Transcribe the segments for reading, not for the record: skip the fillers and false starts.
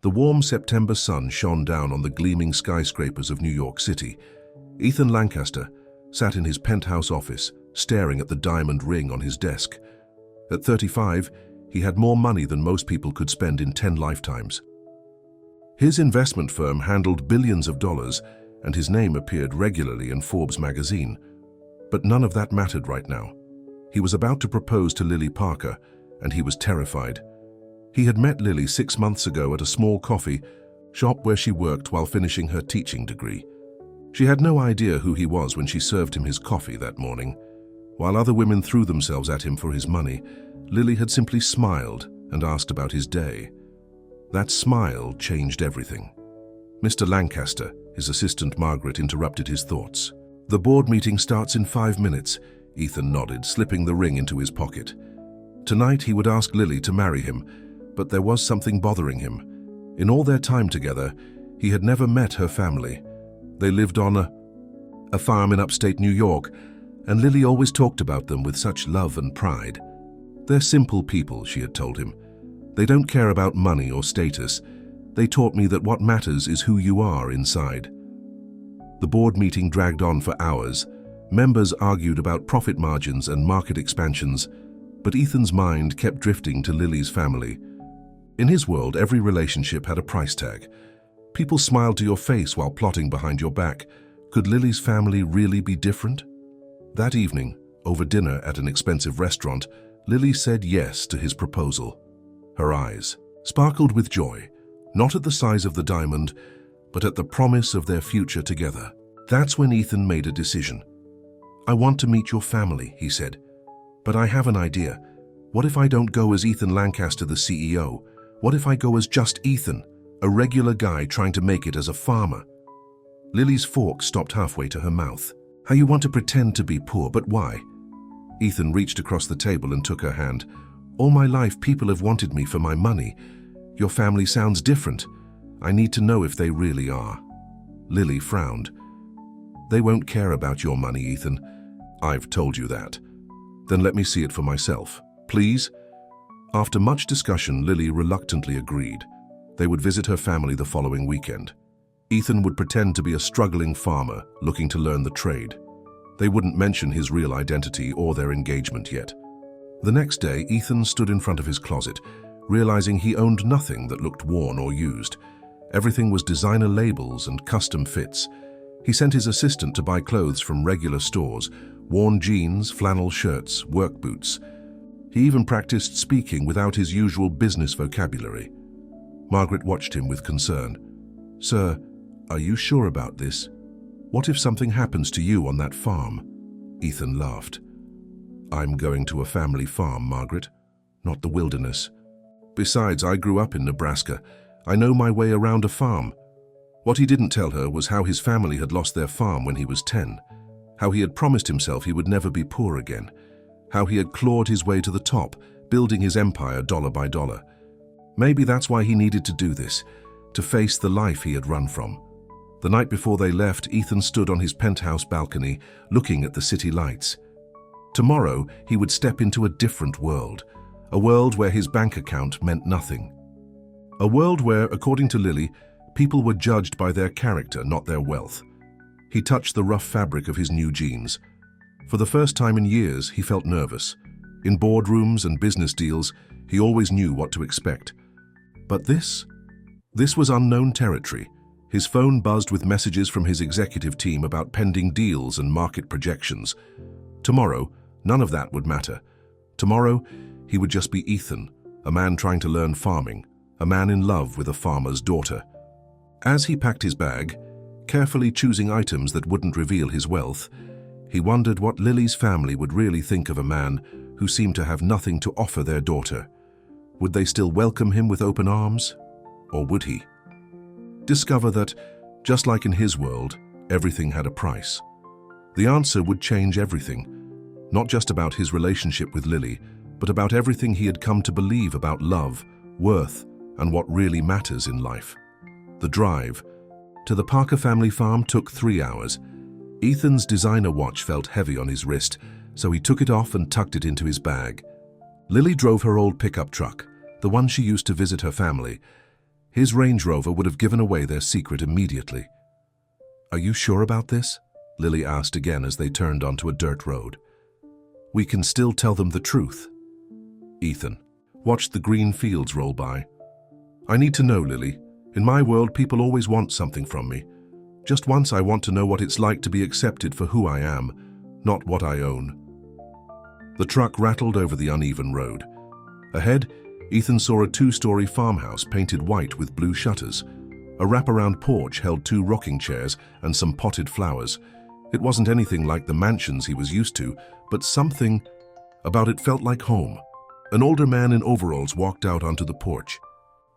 The warm September sun shone down on the gleaming skyscrapers of New York City. Ethan Lancaster sat in his penthouse office, staring at the diamond ring on his desk. At 35, he had more money than most people could spend in 10 lifetimes. His investment firm handled billions of dollars, and his name appeared regularly in Forbes magazine. But none of that mattered right now. He was about to propose to Lily Parker, and he was terrified. He had met Lily 6 months ago at a small coffee shop where she worked while finishing her teaching degree. She had no idea who he was when she served him his coffee that morning. While other women threw themselves at him for his money, Lily had simply smiled and asked about his day. That smile changed everything. Mr. Lancaster, his assistant Margaret, interrupted his thoughts. "The board meeting starts in 5 minutes, Ethan nodded, slipping the ring into his pocket. Tonight he would ask Lily to marry him, but there was something bothering him. In all their time together, he had never met her family. They lived on a farm in upstate New York, and Lily always talked about them with such love and pride. "They're simple people," she had told him. "They don't care about money or status. They taught me that what matters is who you are inside." The board meeting dragged on for hours. Members argued about profit margins and market expansions, but Ethan's mind kept drifting to Lily's family. In his world, every relationship had a price tag. People smiled to your face while plotting behind your back. Could Lily's family really be different? That evening, over dinner at an expensive restaurant, Lily said yes to his proposal. Her eyes sparkled with joy, not at the size of the diamond, but at the promise of their future together. That's when Ethan made a decision. "I want to meet your family," he said. "But I have an idea. What if I don't go as Ethan Lancaster, the CEO? What if I go as just Ethan, a regular guy trying to make it as a farmer?" Lily's fork stopped halfway to her mouth. "How you want to pretend to be poor, but why?" Ethan reached across the table and took her hand. "All my life, people have wanted me for my money. Your family sounds different. I need to know if they really are." Lily frowned. "They won't care about your money, Ethan. I've told you that. Then let me see it for myself, please?" After much discussion, Lily reluctantly agreed. They would visit her family the following weekend. Ethan would pretend to be a struggling farmer looking to learn the trade. They wouldn't mention his real identity or their engagement yet. The next day, Ethan stood in front of his closet, realizing he owned nothing that looked worn or used. Everything was designer labels and custom fits. He sent his assistant to buy clothes from regular stores, worn jeans, flannel shirts, work boots. He even practiced speaking without his usual business vocabulary. Margaret watched him with concern. "Sir, are you sure about this? What if something happens to you on that farm?" Ethan laughed. "I'm going to a family farm, Margaret, not the wilderness. Besides, I grew up in Nebraska. I know my way around a farm." What he didn't tell her was how his family had lost their farm when he was 10, how he had promised himself he would never be poor again, how he had clawed his way to the top, building his empire dollar by dollar. Maybe that's why he needed to do this, to face the life he had run from. The night before they left, Ethan stood on his penthouse balcony, looking at the city lights. Tomorrow, he would step into a different world, a world where his bank account meant nothing. A world where, according to Lily, people were judged by their character, not their wealth. He touched the rough fabric of his new jeans. For the first time in years, he felt nervous. In boardrooms and business deals, he always knew what to expect. But this was unknown territory. His phone buzzed with messages from his executive team about pending deals and market projections. Tomorrow, none of that would matter. Tomorrow, he would just be Ethan, a man trying to learn farming, a man in love with a farmer's daughter. As he packed his bag, carefully choosing items that wouldn't reveal his wealth, he wondered what Lily's family would really think of a man who seemed to have nothing to offer their daughter. Would they still welcome him with open arms? Or would he discover that, just like in his world, everything had a price? The answer would change everything, not just about his relationship with Lily, but about everything he had come to believe about love, worth, and what really matters in life. The drive to the Parker family farm took 3 hours. Ethan's designer watch felt heavy on his wrist, so he took it off and tucked it into his bag. Lily drove her old pickup truck, the one she used to visit her family. His Range Rover would have given away their secret immediately. "Are you sure about this?" Lily asked again as they turned onto a dirt road. "We can still tell them the truth." Ethan watched the green fields roll by. "I need to know, Lily. In my world, people always want something from me. Just once I want to know what it's like to be accepted for who I am, not what I own." The truck rattled over the uneven road. Ahead, Ethan saw a two-story farmhouse painted white with blue shutters. A wraparound porch held 2 rocking chairs and some potted flowers. It wasn't anything like the mansions he was used to, but something about it felt like home. An older man in overalls walked out onto the porch.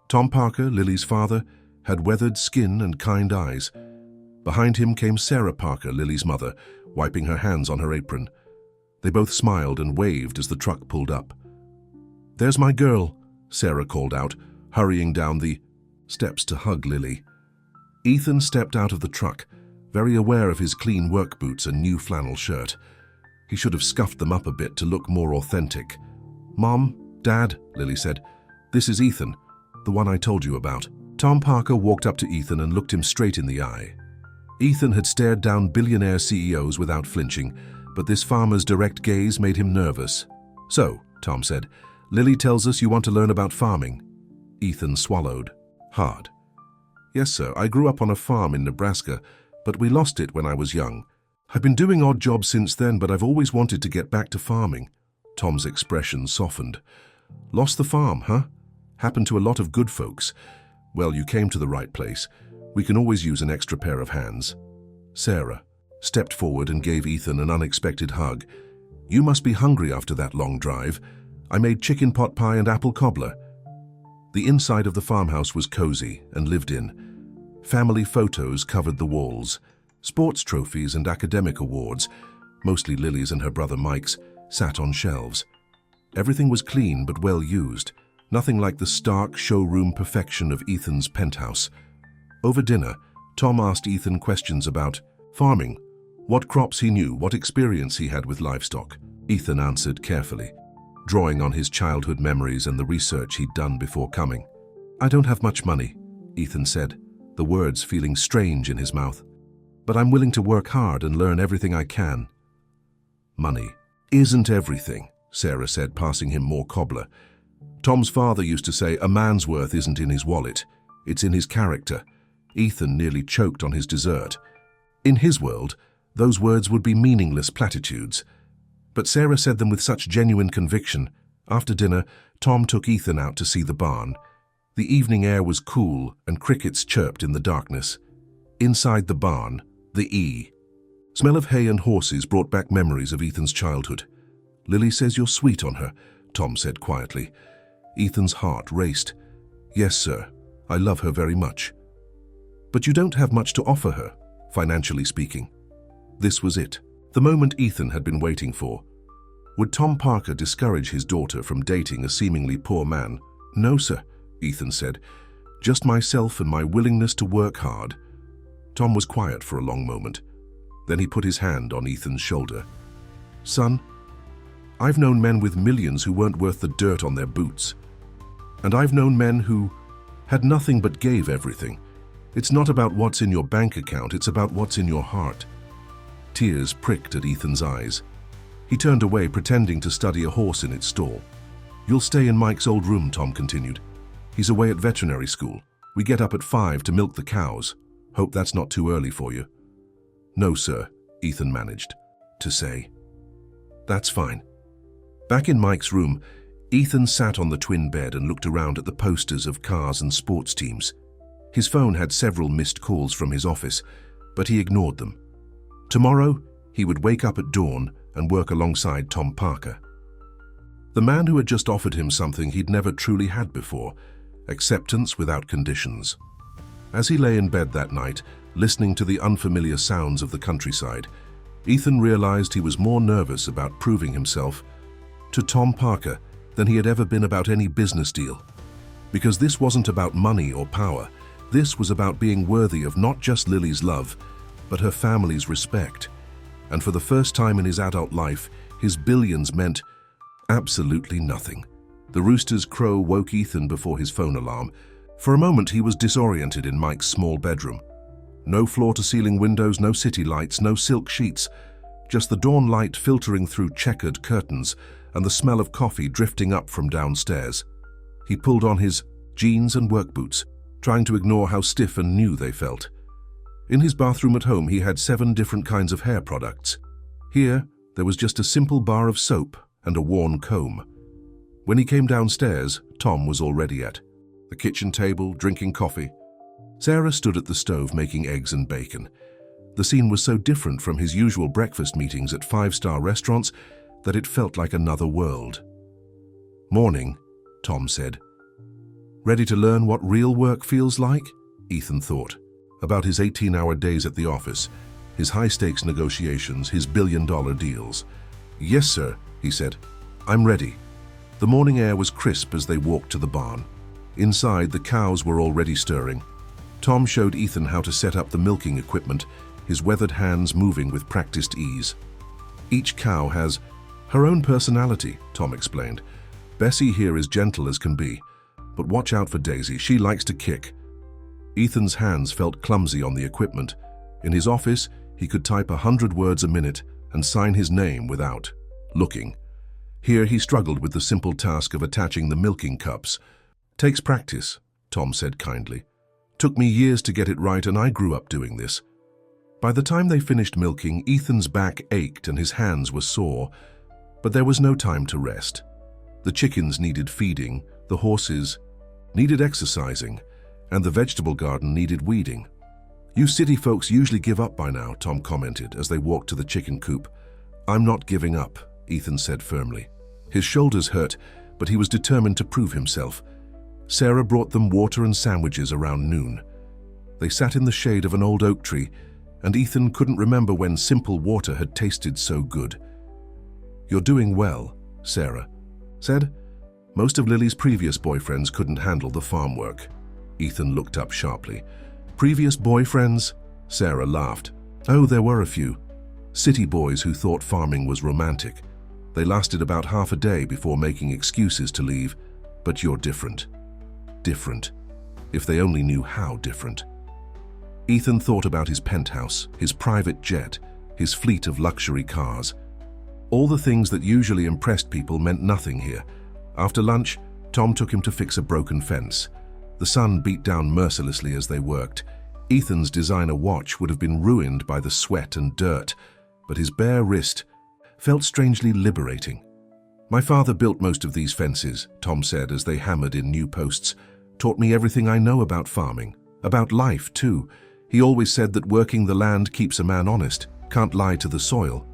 Tom Parker, Lily's father, had weathered skin and kind eyes. Behind him came Sarah Parker, Lily's mother, wiping her hands on her apron. They both smiled and waved as the truck pulled up. "There's my girl," Sarah called out, hurrying down the steps to hug Lily. Ethan stepped out of the truck, very aware of his clean work boots and new flannel shirt. He should have scuffed them up a bit to look more authentic. "Mom, Dad," Lily said, "this is Ethan, the one I told you about." Tom Parker walked up to Ethan and looked him straight in the eye. Ethan had stared down billionaire CEOs without flinching, but this farmer's direct gaze made him nervous. "So," Tom said, "Lily tells us you want to learn about farming." Ethan swallowed hard. "Yes, sir. I grew up on a farm in Nebraska, but we lost it when I was young. I've been doing odd jobs since then, but I've always wanted to get back to farming." Tom's expression softened. "Lost the farm, huh? Happened to a lot of good folks. Well, you came to the right place. We can always use an extra pair of hands." Sarah stepped forward and gave Ethan an unexpected hug. "You must be hungry after that long drive. I made chicken pot pie and apple cobbler." The inside of the farmhouse was cozy and lived in. Family photos covered the walls. Sports trophies and academic awards, mostly Lily's and her brother Mike's, sat on shelves. Everything was clean but well used, nothing like the stark showroom perfection of Ethan's penthouse. Over dinner, Tom asked Ethan questions about farming, what crops he knew, what experience he had with livestock. Ethan answered carefully, drawing on his childhood memories and the research he'd done before coming. "I don't have much money," Ethan said, the words feeling strange in his mouth. "But I'm willing to work hard and learn everything I can." "Money isn't everything," Sarah said, passing him more cobbler. Tom's father used to say, "A man's worth isn't in his wallet, it's in his character." Ethan nearly choked on his dessert. In his world, those words would be meaningless platitudes. But Sarah said them with such genuine conviction. After dinner, Tom took Ethan out to see the barn. The evening air was cool and crickets chirped in the darkness. Inside the barn, the smell of hay and horses brought back memories of Ethan's childhood. "Lily says you're sweet on her," Tom said quietly. Ethan's heart raced. "Yes, sir. I love her very much." "But you don't have much to offer her, financially speaking." This was it, the moment Ethan had been waiting for. Would Tom Parker discourage his daughter from dating a seemingly poor man? "No, sir," Ethan said. "Just myself and my willingness to work hard." Tom was quiet for a long moment. Then he put his hand on Ethan's shoulder. "Son, I've known men with millions who weren't worth the dirt on their boots. And I've known men who had nothing but gave everything. It's not about what's in your bank account, it's about what's in your heart." Tears pricked at Ethan's eyes. He turned away, pretending to study a horse in its stall. "You'll stay in Mike's old room," Tom continued. "He's away at veterinary school. We get up at 5 to milk the cows. Hope that's not too early for you." "No, sir," Ethan managed to say. "That's fine." Back in Mike's room, Ethan sat on the twin bed and looked around at the posters of cars and sports teams. His phone had several missed calls from his office, but he ignored them. Tomorrow, he would wake up at dawn and work alongside Tom Parker. The man who had just offered him something he'd never truly had before, acceptance without conditions. As he lay in bed that night, listening to the unfamiliar sounds of the countryside, Ethan realized he was more nervous about proving himself to Tom Parker than he had ever been about any business deal. Because this wasn't about money or power. This was about being worthy of not just Lily's love, but her family's respect. And for the first time in his adult life, his billions meant absolutely nothing. The rooster's crow woke Ethan before his phone alarm. For a moment he was disoriented in Mike's small bedroom. No floor-to-ceiling windows, no city lights, no silk sheets, just the dawn light filtering through checkered curtains and the smell of coffee drifting up from downstairs. He pulled on his jeans and work boots, trying to ignore how stiff and new they felt. In his bathroom at home he had 7 different kinds of hair products. Here, there was just a simple bar of soap and a worn comb. When he came downstairs, Tom was already at the kitchen table, drinking coffee. Sarah stood at the stove making eggs and bacon. The scene was so different from his usual breakfast meetings at 5-star restaurants that it felt like another world. "Morning," Tom said. "Ready to learn what real work feels like?" Ethan thought about his 18-hour days at the office, his high-stakes negotiations, his billion-dollar deals. "Yes, sir," he said. "I'm ready." The morning air was crisp as they walked to the barn. Inside, the cows were already stirring. Tom showed Ethan how to set up the milking equipment, his weathered hands moving with practiced ease. "Each cow has her own personality," Tom explained. "Bessie here is gentle as can be, but watch out for Daisy, she likes to kick." Ethan's hands felt clumsy on the equipment. In his office, he could type 100 words a minute and sign his name without looking. Here he struggled with the simple task of attaching the milking cups. "Takes practice," Tom said kindly. "Took me years to get it right and I grew up doing this." By the time they finished milking, Ethan's back ached and his hands were sore, but there was no time to rest. The chickens needed feeding, the horses needed exercising, and the vegetable garden needed weeding. "You city folks usually give up by now," Tom commented as they walked to the chicken coop. "I'm not giving up," Ethan said firmly. His shoulders hurt, but he was determined to prove himself. Sarah brought them water and sandwiches around noon. They sat in the shade of an old oak tree, and Ethan couldn't remember when simple water had tasted so good. "You're doing well," Sarah said. Most of Lily's previous boyfriends couldn't handle the farm work. Ethan looked up sharply. "Previous boyfriends?" Sarah laughed. "Oh, there were a few. City boys who thought farming was romantic. They lasted about half a day before making excuses to leave. But you're different." Different. If they only knew how different. Ethan thought about his penthouse, his private jet, his fleet of luxury cars. All the things that usually impressed people meant nothing here. After lunch, Tom took him to fix a broken fence. The sun beat down mercilessly as they worked. Ethan's designer watch would have been ruined by the sweat and dirt, but his bare wrist felt strangely liberating. "My father built most of these fences," Tom said as they hammered in new posts. "Taught me everything I know about farming, about life too. He always said that working the land keeps a man honest, can't lie to the soil,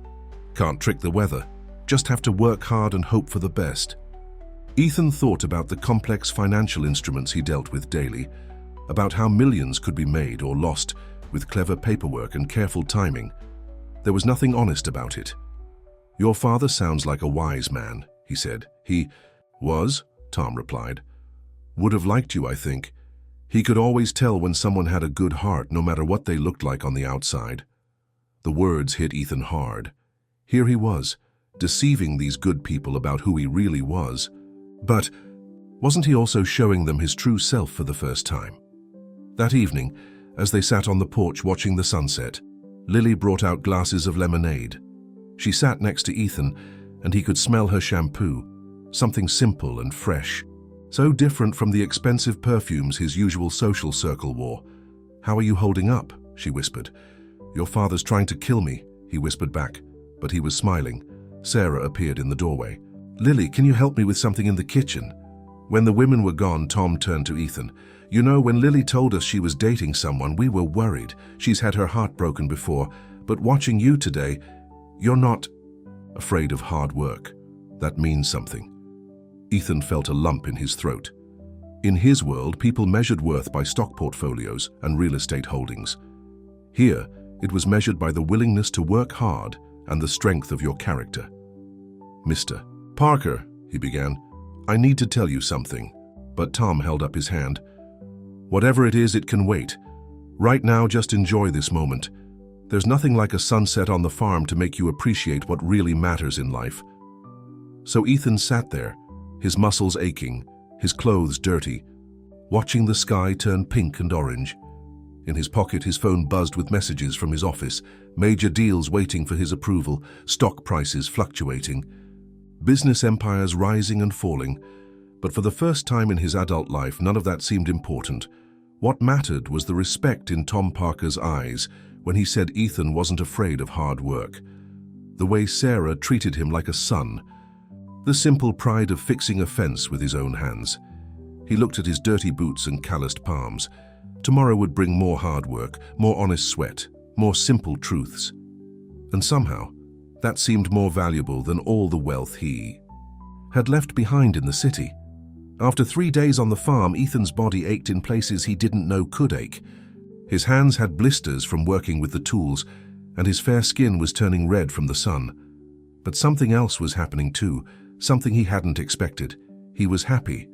can't trick the weather, just have to work hard and hope for the best." Ethan thought about the complex financial instruments he dealt with daily, about how millions could be made or lost with clever paperwork and careful timing. There was nothing honest about it. "Your father sounds like a wise man," he said. "He was," Tom replied. "Would have liked you, I think. He could always tell when someone had a good heart, no matter what they looked like on the outside." The words hit Ethan hard. Here he was, deceiving these good people about who he really was. But wasn't he also showing them his true self for the first time? That evening, as they sat on the porch watching the sunset, Lily brought out glasses of lemonade. She sat next to Ethan, and he could smell her shampoo, something simple and fresh, so different from the expensive perfumes his usual social circle wore. "How are you holding up?" she whispered. "Your father's trying to kill me," he whispered back, but he was smiling. Sarah appeared in the doorway. "Lily, can you help me with something in the kitchen?" When the women were gone, Tom turned to Ethan. "You know, when Lily told us she was dating someone, we were worried. She's had her heart broken before, but watching you today, you're not afraid of hard work. That means something." Ethan felt a lump in his throat. In his world, people measured worth by stock portfolios and real estate holdings. Here, it was measured by the willingness to work hard and the strength of your character. "Mr. Parker," he began, "I need to tell you something." But Tom held up his hand. "Whatever it is, it can wait. Right now, just enjoy this moment. There's nothing like a sunset on the farm to make you appreciate what really matters in life." So Ethan sat there, his muscles aching, his clothes dirty. watching the sky turn pink and orange. In his pocket, his phone buzzed with messages from his office, major deals waiting for his approval, stock prices fluctuating, business empires rising and falling. But for the first time in his adult life, none of that seemed important. What mattered was the respect in Tom Parker's eyes when he said Ethan wasn't afraid of hard work. The way Sarah treated him like a son. The simple pride of fixing a fence with his own hands. He looked at his dirty boots and calloused palms. Tomorrow would bring more hard work, more honest sweat, more simple truths. And somehow, that seemed more valuable than all the wealth he had left behind in the city. After 3 days on the farm, Ethan's body ached in places he didn't know could ache. His hands had blisters from working with the tools, and his fair skin was turning red from the sun. But something else was happening too, something he hadn't expected. He was happy.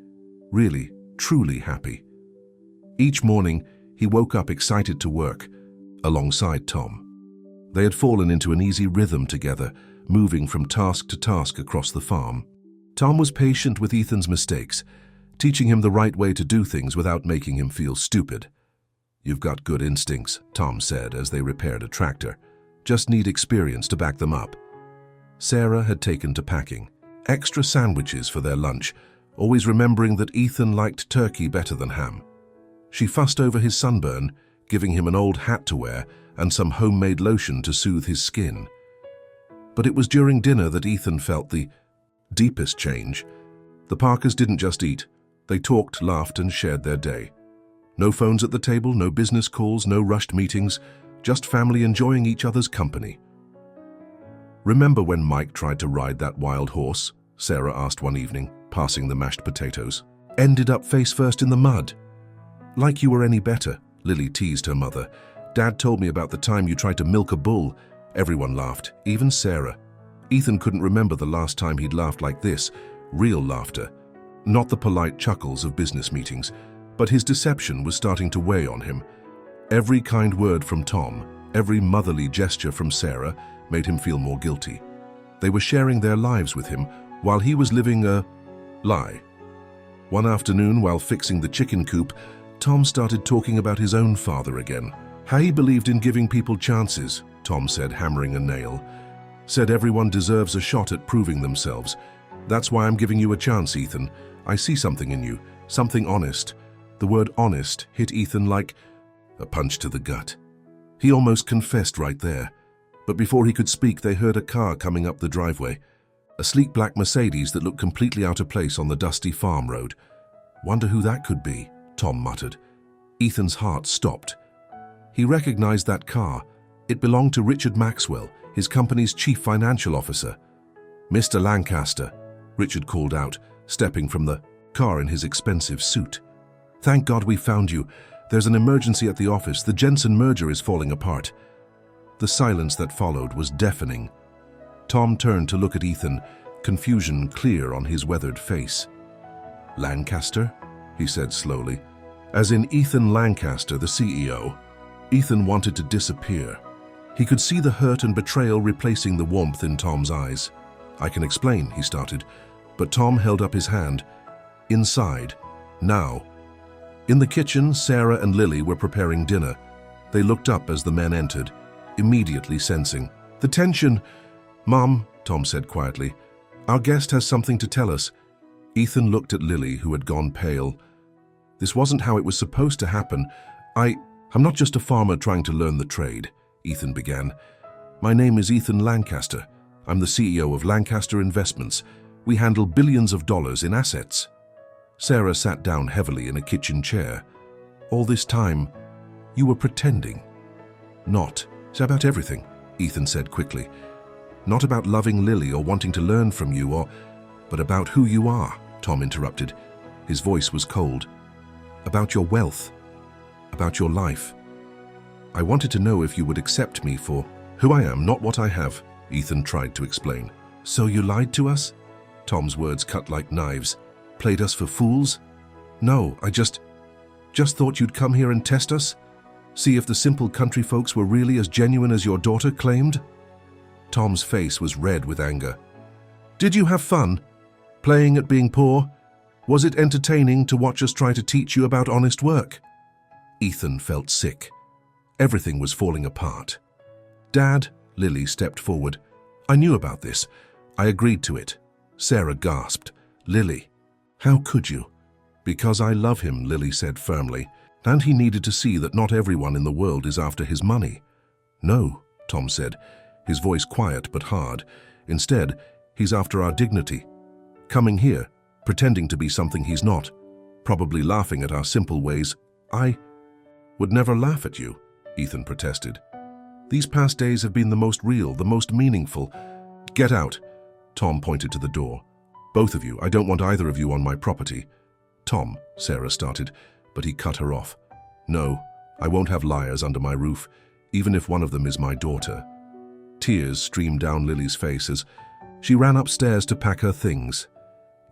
Really, truly happy. Each morning, he woke up excited to work, alongside Tom. They had fallen into an easy rhythm together, moving from task to task across the farm. Tom was patient with Ethan's mistakes, teaching him the right way to do things without making him feel stupid. "You've got good instincts," Tom said as they repaired a tractor. "Just need experience to back them up." Sarah had taken to packing. Extra sandwiches for their lunch, always remembering that Ethan liked turkey better than ham. She fussed over his sunburn, giving him an old hat to wear and some homemade lotion to soothe his skin. But it was during dinner that Ethan felt the deepest change. The Parkers didn't just eat. They talked, laughed, and shared their day. No phones at the table, no business calls, no rushed meetings, just family enjoying each other's company. "Remember when Mike tried to ride that wild horse?" Sarah asked one evening, passing the mashed potatoes. "Ended up face first in the mud." "Like you were any better," Lily teased her mother. "Dad told me about the time you tried to milk a bull." Everyone laughed, even Sarah. Ethan couldn't remember the last time he'd laughed like this, real laughter. Not the polite chuckles of business meetings, but his deception was starting to weigh on him. Every kind word from Tom, every motherly gesture from Sarah made him feel more guilty. They were sharing their lives with him while he was living a lie. One afternoon, while fixing the chicken coop, Tom started talking about his own father again. How he believed in giving people chances, Tom said, hammering a nail. Said everyone deserves a shot at proving themselves. "That's why I'm giving you a chance, Ethan. I see something in you, something honest." The word honest hit Ethan like a punch to the gut. He almost confessed right there. But before he could speak, they heard a car coming up the driveway. A sleek black Mercedes that looked completely out of place on the dusty farm road. "Wonder who that could be," Tom muttered. Ethan's heart stopped. He recognized that car. It belonged to Richard Maxwell, his company's chief financial officer. "Mr. Lancaster," Richard called out, stepping from the car in his expensive suit. "Thank God we found you. There's an emergency at the office. The Jensen merger is falling apart." The silence that followed was deafening. Tom turned to look at Ethan, confusion clear on his weathered face. "Lancaster?" he said slowly. "As in Ethan Lancaster, the CEO." Ethan wanted to disappear. He could see the hurt and betrayal replacing the warmth in Tom's eyes. "I can explain," he started, but Tom held up his hand. "Inside. Now." In the kitchen, Sarah and Lily were preparing dinner. They looked up as the men entered, immediately sensing the tension. "Mom," Tom said quietly, "our guest has something to tell us." Ethan looked at Lily, who had gone pale. "This wasn't how it was supposed to happen. I'm not just a farmer trying to learn the trade," Ethan began. "My name is Ethan Lancaster. I'm the CEO of Lancaster Investments. We handle billions of dollars in assets." Sarah sat down heavily in a kitchen chair. "All this time, you were pretending." "Not. It's about everything," Ethan said quickly. "Not about loving Lily or wanting to learn from you but about who you are," Tom interrupted. His voice was cold. "About your wealth. About your life. I wanted to know if you would accept me for who I am, not what I have," Ethan tried to explain. "So you lied to us?" Tom's words cut like knives. "Played us for fools?" "No, I just thought you'd come here and test us? See if the simple country folks were really as genuine as your daughter claimed?" Tom's face was red with anger. "Did you have fun? Playing at being poor?" Was it entertaining to watch us try to teach you about honest work? Ethan felt sick. Everything was falling apart. Dad, Lily stepped forward. I knew about this. I agreed to it. Sarah gasped. Lily, how could you? Because I love him, Lily said firmly, and he needed to see that not everyone in the world is after his money. No, Tom said, his voice quiet but hard. Instead, he's after our dignity. Coming here, pretending to be something he's not, probably laughing at our simple ways. I would never laugh at you, Ethan protested. These past days have been the most real, the most meaningful. Get out, Tom pointed to the door. Both of you, I don't want either of you on my property. Tom, Sarah started, but he cut her off. No, I won't have liars under my roof, even if one of them is my daughter. Tears streamed down Lily's face as she ran upstairs to pack her things.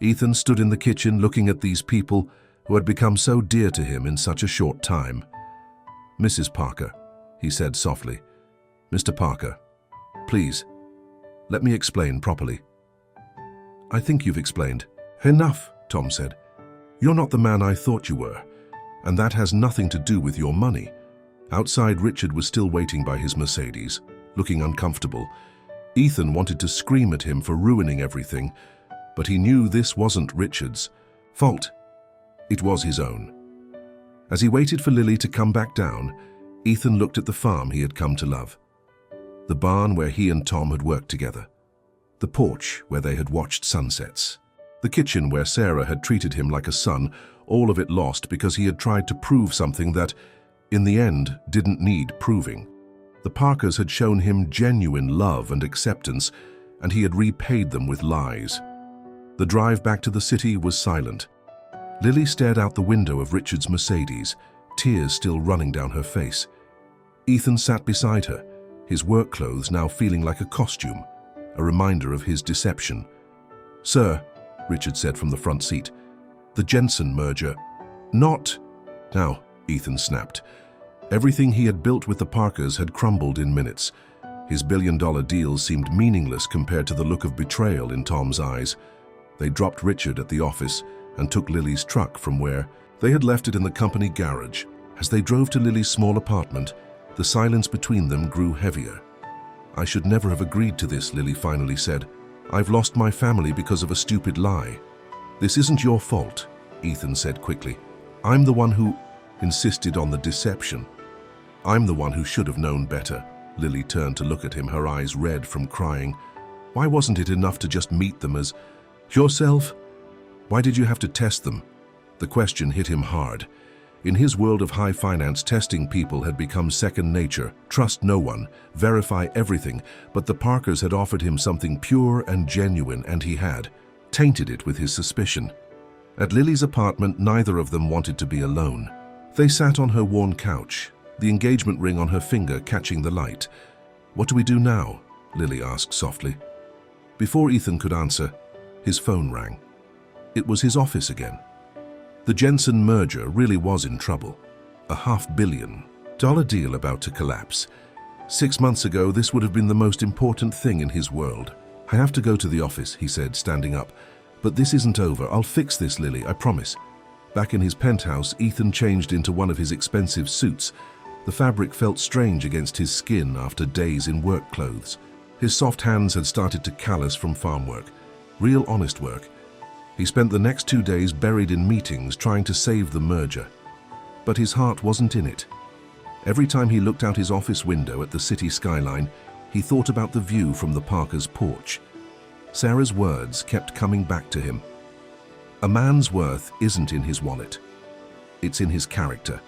Ethan stood in the kitchen looking at these people who had become so dear to him in such a short time. Mrs. Parker, he said softly. Mr. Parker, please, let me explain properly. I think you've explained. Enough, Tom said. You're not the man I thought you were, and that has nothing to do with your money. Outside, Richard was still waiting by his Mercedes, looking uncomfortable. Ethan wanted to scream at him for ruining everything, but he knew this wasn't Richard's fault. It was his own. As he waited for Lily to come back down, Ethan looked at the farm he had come to love. The barn where he and Tom had worked together. The porch where they had watched sunsets. The kitchen where Sarah had treated him like a son, all of it lost because he had tried to prove something that, in the end, didn't need proving. The Parkers had shown him genuine love and acceptance, and he had repaid them with lies. The drive back to the city was silent. Lily stared out the window of Richard's Mercedes, tears still running down her face. Ethan sat beside her, his work clothes now feeling like a costume, a reminder of his deception. Sir, Richard said from the front seat, the Jensen merger. Not now, Ethan snapped. Everything he had built with the Parkers had crumbled in minutes. His billion-dollar deals seemed meaningless compared to the look of betrayal in Tom's eyes. They dropped Richard at the office and took Lily's truck from where they had left it in the company garage. As they drove to Lily's small apartment, the silence between them grew heavier. I should never have agreed to this, Lily finally said. I've lost my family because of a stupid lie. This isn't your fault, Ethan said quickly. I'm the one who insisted on the deception. I'm the one who should have known better. Lily turned to look at him, her eyes red from crying. Why wasn't it enough to just meet them as yourself? Why did you have to test them? The question hit him hard. In his world of high finance, testing people had become second nature. Trust no one, verify everything, but the Parkers had offered him something pure and genuine, and he had tainted it with his suspicion. At Lily's apartment, neither of them wanted to be alone. They sat on her worn couch, the engagement ring on her finger catching the light. What do we do now? Lily asked softly. Before Ethan could answer, his phone rang. It was his office again. The Jensen merger really was in trouble. A $500 million deal about to collapse. 6 months ago, this would have been the most important thing in his world. I have to go to the office, he said, standing up. But this isn't over. I'll fix this, Lily, I promise. Back in his penthouse, Ethan changed into one of his expensive suits. The fabric felt strange against his skin after days in work clothes. His soft hands had started to callous from farm work. Real honest work. He spent the next 2 days buried in meetings trying to save the merger. But his heart wasn't in it. Every time he looked out his office window at the city skyline, he thought about the view from the Parkers' porch. Sarah's words kept coming back to him. A man's worth isn't in his wallet. It's in his character.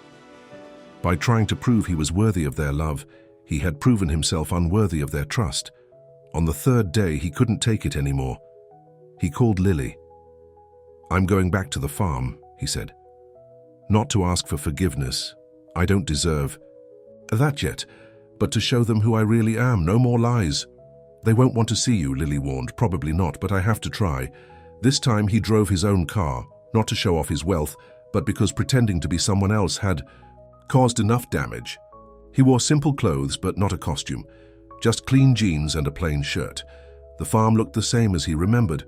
By trying to prove he was worthy of their love, he had proven himself unworthy of their trust. On the 3rd day, he couldn't take it anymore. He called Lily. I'm going back to the farm, he said. Not to ask for forgiveness. I don't deserve that yet, but to show them who I really am. No more lies. They won't want to see you, Lily warned. Probably not, but I have to try. This time he drove his own car, not to show off his wealth, but because pretending to be someone else had caused enough damage. He wore simple clothes, but not a costume. Just clean jeans and a plain shirt. The farm looked the same as he remembered,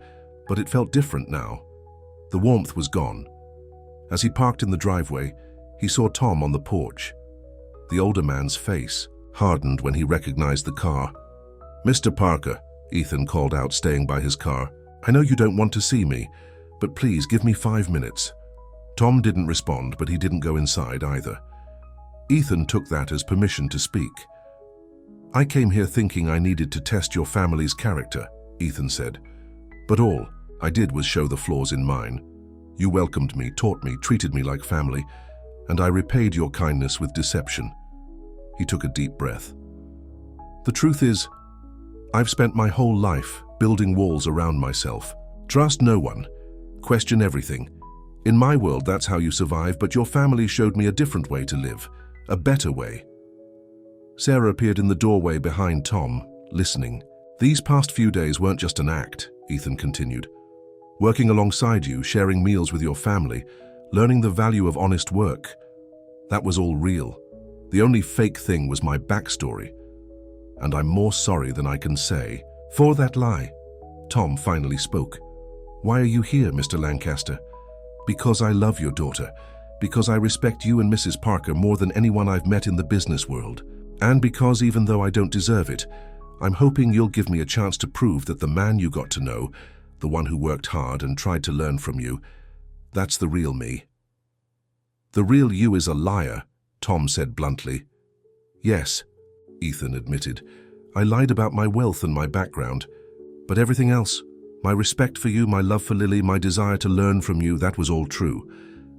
but it felt different now. The warmth was gone. As he parked in the driveway, he saw Tom on the porch. The older man's face hardened when he recognized the car. "Mr. Parker," Ethan called out, staying by his car. "I know you don't want to see me, but please give me 5 minutes." Tom didn't respond, but he didn't go inside either. Ethan took that as permission to speak. "I came here thinking I needed to test your family's character," Ethan said. "But all I did was show the flaws in mine. You welcomed me, taught me, treated me like family, and I repaid your kindness with deception." He took a deep breath. "The truth is, I've spent my whole life building walls around myself. Trust no one. Question everything. In my world, that's how you survive, but your family showed me a different way to live, a better way." Sarah appeared in the doorway behind Tom, listening. "These past few days weren't just an act," Ethan continued. "Working alongside you, sharing meals with your family, learning the value of honest work. That was all real. The only fake thing was my backstory. And I'm more sorry than I can say for that lie." Tom finally spoke. "Why are you here, Mr. Lancaster?" "Because I love your daughter. Because I respect you and Mrs. Parker more than anyone I've met in the business world. And because, even though I don't deserve it, I'm hoping you'll give me a chance to prove that the man you got to know, the one who worked hard and tried to learn from you, that's the real me." "The real you is a liar," Tom said bluntly. "Yes," Ethan admitted. "I lied about my wealth and my background. But everything else, my respect for you, my love for Lily, my desire to learn from you, that was all true."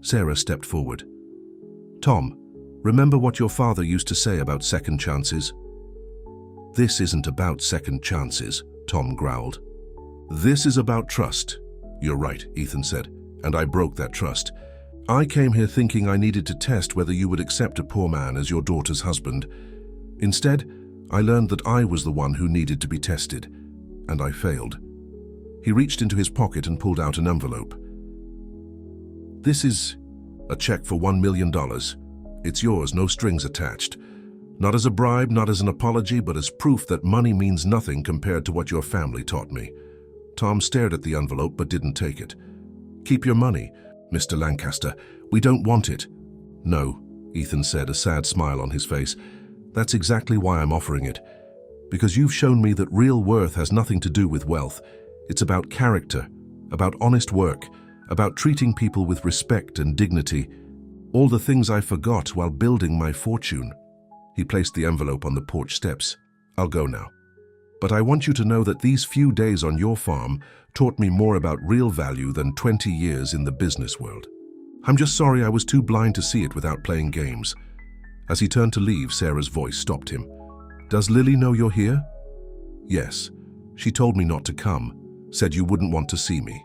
Sarah stepped forward. "Tom, remember what your father used to say about second chances?" "This isn't about second chances," Tom growled. "This is about trust." "You're right," Ethan said, "and I broke that trust. I came here thinking I needed to test whether you would accept a poor man as your daughter's husband. Instead, I learned that I was the one who needed to be tested, and I failed." He reached into his pocket and pulled out an envelope. "This is a check for $1 million. It's yours, no strings attached. Not as a bribe, not as an apology, but as proof that money means nothing compared to what your family taught me." Tom stared at the envelope but didn't take it. "Keep your money, Mr. Lancaster. We don't want it." "No," Ethan said, a sad smile on his face. "That's exactly why I'm offering it. Because you've shown me that real worth has nothing to do with wealth. It's about character, about honest work, about treating people with respect and dignity. All the things I forgot while building my fortune." He placed the envelope on the porch steps. "I'll go now. But I want you to know that these few days on your farm taught me more about real value than 20 years in the business world. I'm just sorry I was too blind to see it without playing games." As he turned to leave, Sarah's voice stopped him. "Does Lily know you're here?" "Yes. She told me not to come, said you wouldn't want to see me."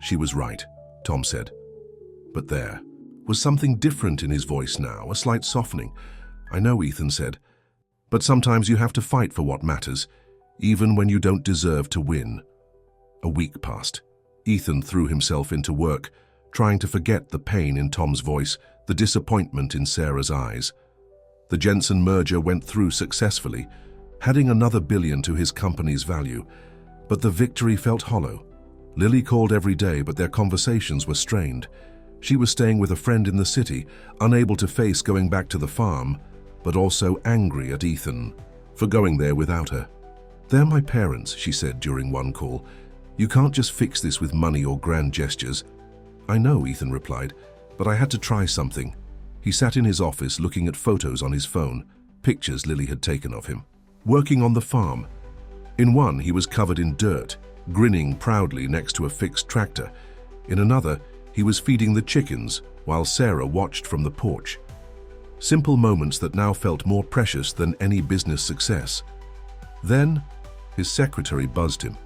"She was right," Tom said. But there was something different in his voice now, a slight softening. "I know," Ethan said, "but sometimes you have to fight for what matters, even when you don't deserve to win." A week passed. Ethan threw himself into work, trying to forget the pain in Tom's voice, the disappointment in Sarah's eyes. The Jensen merger went through successfully, adding another billion to his company's value. But the victory felt hollow. Lily called every day, but their conversations were strained. She was staying with a friend in the city, unable to face going back to the farm, but also angry at Ethan for going there without her. "They're my parents," she said during one call. "You can't just fix this with money or grand gestures." "I know," Ethan replied, "but I had to try something." He sat in his office looking at photos on his phone, pictures Lily had taken of him, working on the farm. In one, he was covered in dirt, grinning proudly next to a fixed tractor. In another, he was feeding the chickens while Sarah watched from the porch. Simple moments that now felt more precious than any business success. Then, his secretary buzzed him.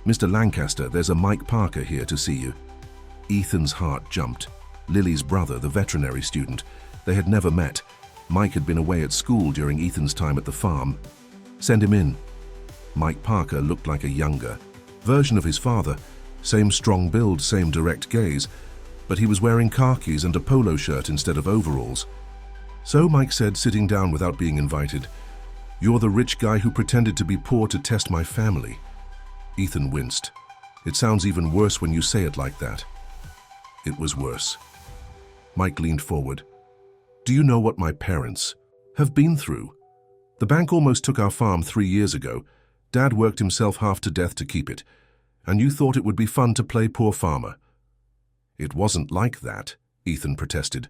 "Mr. Lancaster, there's a Mike Parker here to see you." Ethan's heart jumped. Lily's brother, the veterinary student. They had never met. Mike had been away at school during Ethan's time at the farm. "Send him in." Mike Parker looked like a younger version of his father. Same strong build, same direct gaze, but he was wearing khakis and a polo shirt instead of overalls. "So," Mike said, sitting down without being invited, "you're the rich guy who pretended to be poor to test my family." Ethan winced. "It sounds even worse when you say it like that." It was worse. Mike leaned forward. Do you know what my parents have been through? The bank almost took our farm 3 years ago. Dad worked himself half to death to keep it. And you thought it would be fun to play poor farmer. It wasn't like that, Ethan protested.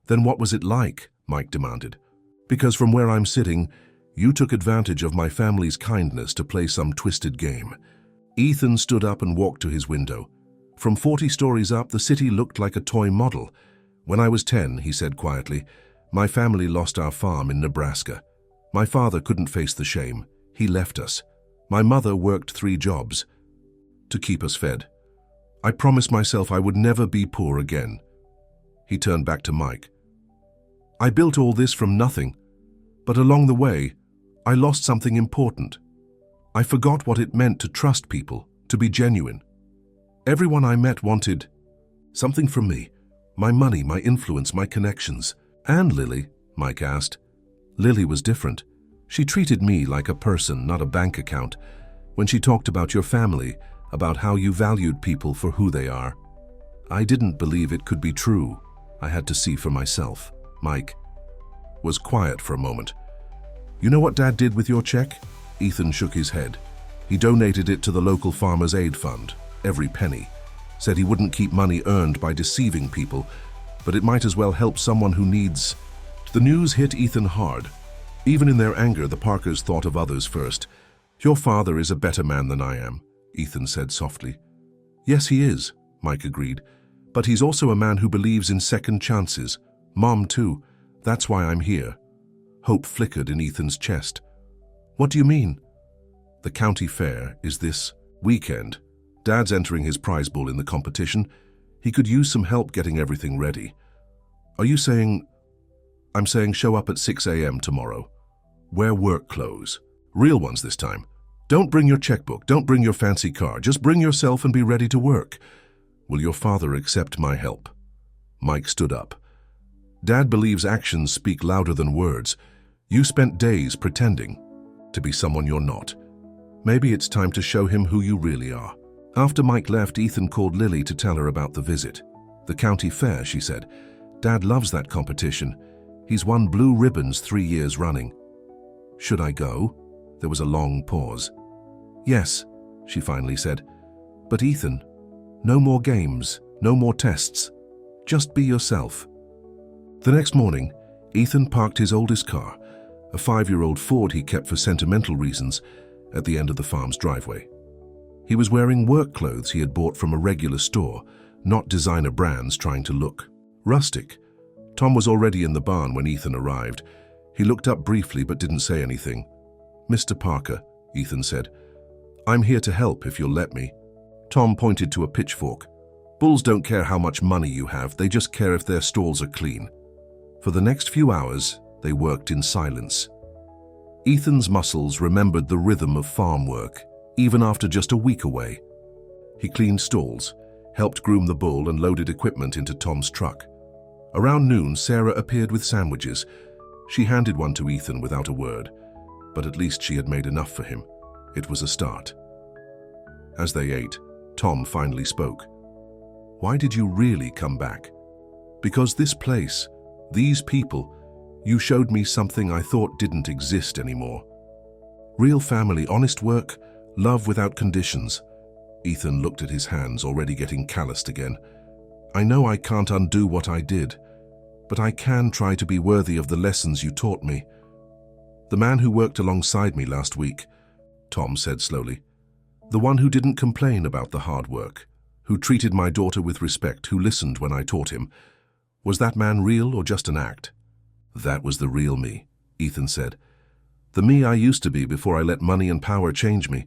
Then what was it like? Mike demanded. Because from where I'm sitting, you took advantage of my family's kindness to play some twisted game. Ethan stood up and walked to his window. From 40 stories up, the city looked like a toy model. When I was 10, he said quietly, my family lost our farm in Nebraska. My father couldn't face the shame. He left us. My mother worked 3 jobs to keep us fed. I promised myself I would never be poor again. He turned back to Mike. I built all this from nothing, but along the way, I lost something important. I forgot what it meant to trust people, to be genuine. Everyone I met wanted something from me. My money, my influence, my connections. And Lily, Mike asked. Lily was different. She treated me like a person, not a bank account. When she talked about your family, about how you valued people for who they are, I didn't believe it could be true. I had to see for myself. Mike was quiet for a moment. You know what Dad did with your check? Ethan shook his head. He donated it to the local Farmers Aid Fund, every penny. Said he wouldn't keep money earned by deceiving people, but it might as well help someone who needs. The news hit Ethan hard. Even in their anger, the Parkers thought of others first. Your father is a better man than I am, Ethan said softly. Yes, he is, Mike agreed. But he's also a man who believes in second chances. Mom, too. That's why I'm here. Hope flickered in Ethan's chest. What do you mean? The county fair is this weekend. Dad's entering his prize bull in the competition. He could use some help getting everything ready. Are you saying... I'm saying show up at 6 a.m. tomorrow. Wear work clothes. Real ones this time. Don't bring your checkbook. Don't bring your fancy car. Just bring yourself and be ready to work. Will your father accept my help? Mike stood up. Dad believes actions speak louder than words. You spent days pretending to be someone you're not. Maybe it's time to show him who you really are. After Mike left, Ethan called Lily to tell her about the visit. The county fair, she said. Dad loves that competition. He's won blue ribbons 3 years running. Should I go? There was a long pause. Yes, she finally said. But Ethan, no more games, no more tests. Just be yourself. The next morning, Ethan parked his oldest car, a 5-year-old Ford he kept for sentimental reasons, at the end of the farm's driveway. He was wearing work clothes he had bought from a regular store, not designer brands trying to look rustic. Tom was already in the barn when Ethan arrived. He looked up briefly but didn't say anything. Mr. Parker, Ethan said, I'm here to help if you'll let me. Tom pointed to a pitchfork. Bulls don't care how much money you have, they just care if their stalls are clean. For the next few hours, they worked in silence. Ethan's muscles remembered the rhythm of farm work, even after just a week away. He cleaned stalls, helped groom the bull and loaded equipment into Tom's truck. Around noon, Sarah appeared with sandwiches. She handed one to Ethan without a word, but at least she had made enough for him. It was a start. As they ate, Tom finally spoke. Why did you really come back? Because this place, these people, you showed me something I thought didn't exist anymore. Real family, honest work, love without conditions. Ethan looked at his hands, already getting calloused again. I know I can't undo what I did, but I can try to be worthy of the lessons you taught me. The man who worked alongside me last week, Tom said slowly, the one who didn't complain about the hard work, who treated my daughter with respect, who listened when I taught him, was that man real or just an act? That was the real me, Ethan said. The me I used to be before I let money and power change me.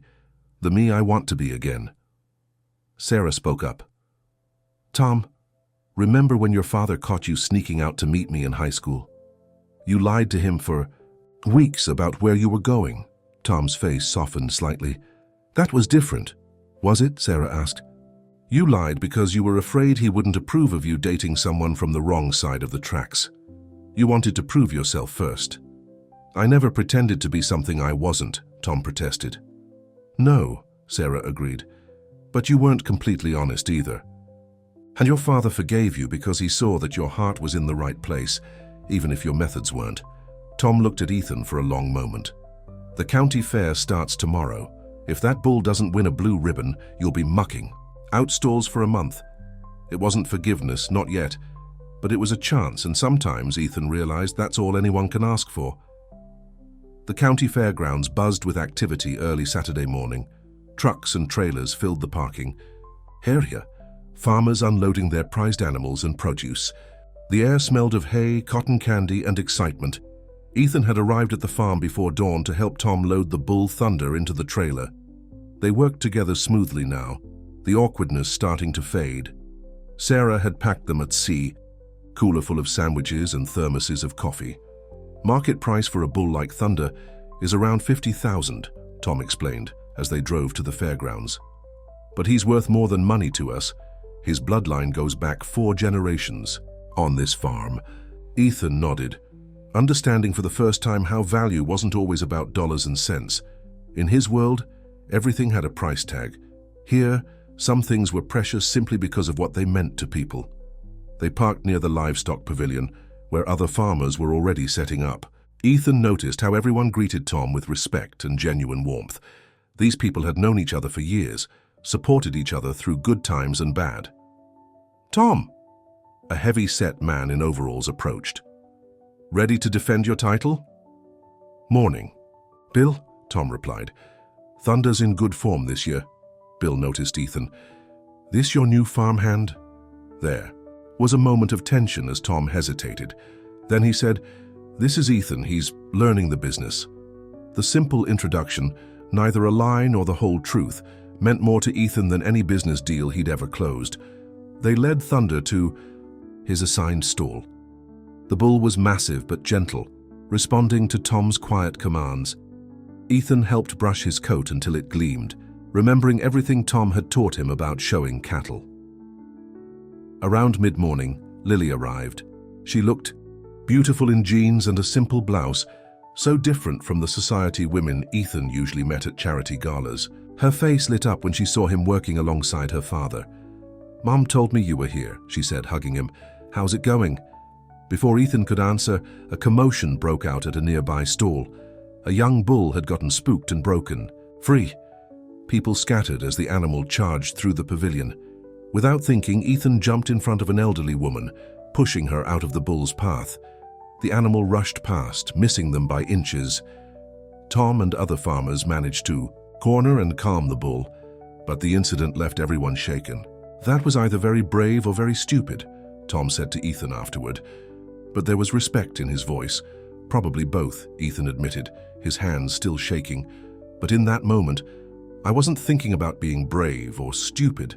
The me I want to be again. Sarah spoke up. Tom, remember when your father caught you sneaking out to meet me in high school? You lied to him for weeks about where you were going. Tom's face softened slightly. That was different, was it? Sarah asked. You lied because you were afraid he wouldn't approve of you dating someone from the wrong side of the tracks. You wanted to prove yourself first. I never pretended to be something I wasn't, Tom protested. No, Sarah agreed, but you weren't completely honest either. And your father forgave you because he saw that your heart was in the right place, even if your methods weren't. Tom looked at Ethan for a long moment. The county fair starts tomorrow. If that bull doesn't win a blue ribbon, you'll be mucking. Out stalls for a month. It wasn't forgiveness, not yet. But it was a chance, and sometimes Ethan realized that's all anyone can ask for. The county fairgrounds buzzed with activity early Saturday morning. Trucks and trailers filled the parking area, farmers unloading their prized animals and produce. The air smelled of hay, cotton candy, and excitement. Ethan had arrived at the farm before dawn to help Tom load the bull Thunder into the trailer. They worked together smoothly now, the awkwardness starting to fade. Sarah had packed them at sea, cooler full of sandwiches and thermoses of coffee. Market price for a bull like Thunder is around $50,000, Tom explained as they drove to the fairgrounds. But he's worth more than money to us. His bloodline goes back 4 generations on this farm. Ethan nodded, understanding for the first time how value wasn't always about dollars and cents. In his world, everything had a price tag. Here, some things were precious simply because of what they meant to people. They parked near the livestock pavilion, where other farmers were already setting up. Ethan noticed how everyone greeted Tom with respect and genuine warmth. These people had known each other for years, supported each other through good times and bad. "Tom!" A heavy-set man in overalls approached. "Ready to defend your title?" "Morning." "Bill," Tom replied. "Thunder's in good form this year." Bill noticed Ethan. "This your new farmhand?" There was a moment of tension as Tom hesitated. Then he said, "This is Ethan, he's learning the business." The simple introduction, neither a lie nor the whole truth, meant more to Ethan than any business deal he'd ever closed. They led Thunder to his assigned stall. The bull was massive but gentle, responding to Tom's quiet commands. Ethan helped brush his coat until it gleamed, remembering everything Tom had taught him about showing cattle. Around mid-morning, Lily arrived. She looked beautiful in jeans and a simple blouse, so different from the society women Ethan usually met at charity galas. Her face lit up when she saw him working alongside her father. "Mom told me you were here," she said, hugging him. "How's it going?" Before Ethan could answer, a commotion broke out at a nearby stall. A young bull had gotten spooked and broken free. People scattered as the animal charged through the pavilion. Without thinking, Ethan jumped in front of an elderly woman, pushing her out of the bull's path. The animal rushed past, missing them by inches. Tom and other farmers managed to corner and calm the bull, but the incident left everyone shaken. "That was either very brave or very stupid," Tom said to Ethan afterward. But there was respect in his voice. "Probably both," Ethan admitted, his hands still shaking. "But in that moment, I wasn't thinking about being brave or stupid.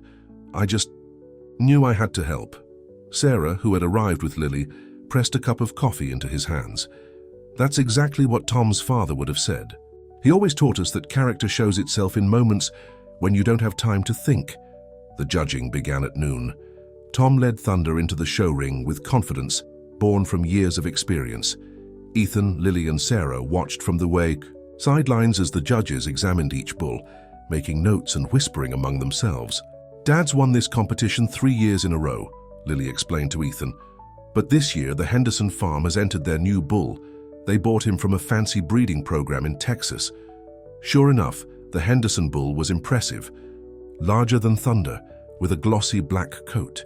I just knew I had to help." Sarah, who had arrived with Lily, pressed a cup of coffee into his hands. That's exactly what Tom's father would have said. He always taught us that character shows itself in moments when you don't have time to think. The judging began at noon. Tom led Thunder into the show ring with confidence, born from years of experience. Ethan, Lily, and Sarah watched from the sidelines as the judges examined each bull, making notes and whispering among themselves. "Dad's won this competition 3 years in a row," Lily explained to Ethan. "But this year, the Henderson farm has entered their new bull. They bought him from a fancy breeding program in Texas." Sure enough, the Henderson bull was impressive, larger than Thunder, with a glossy black coat.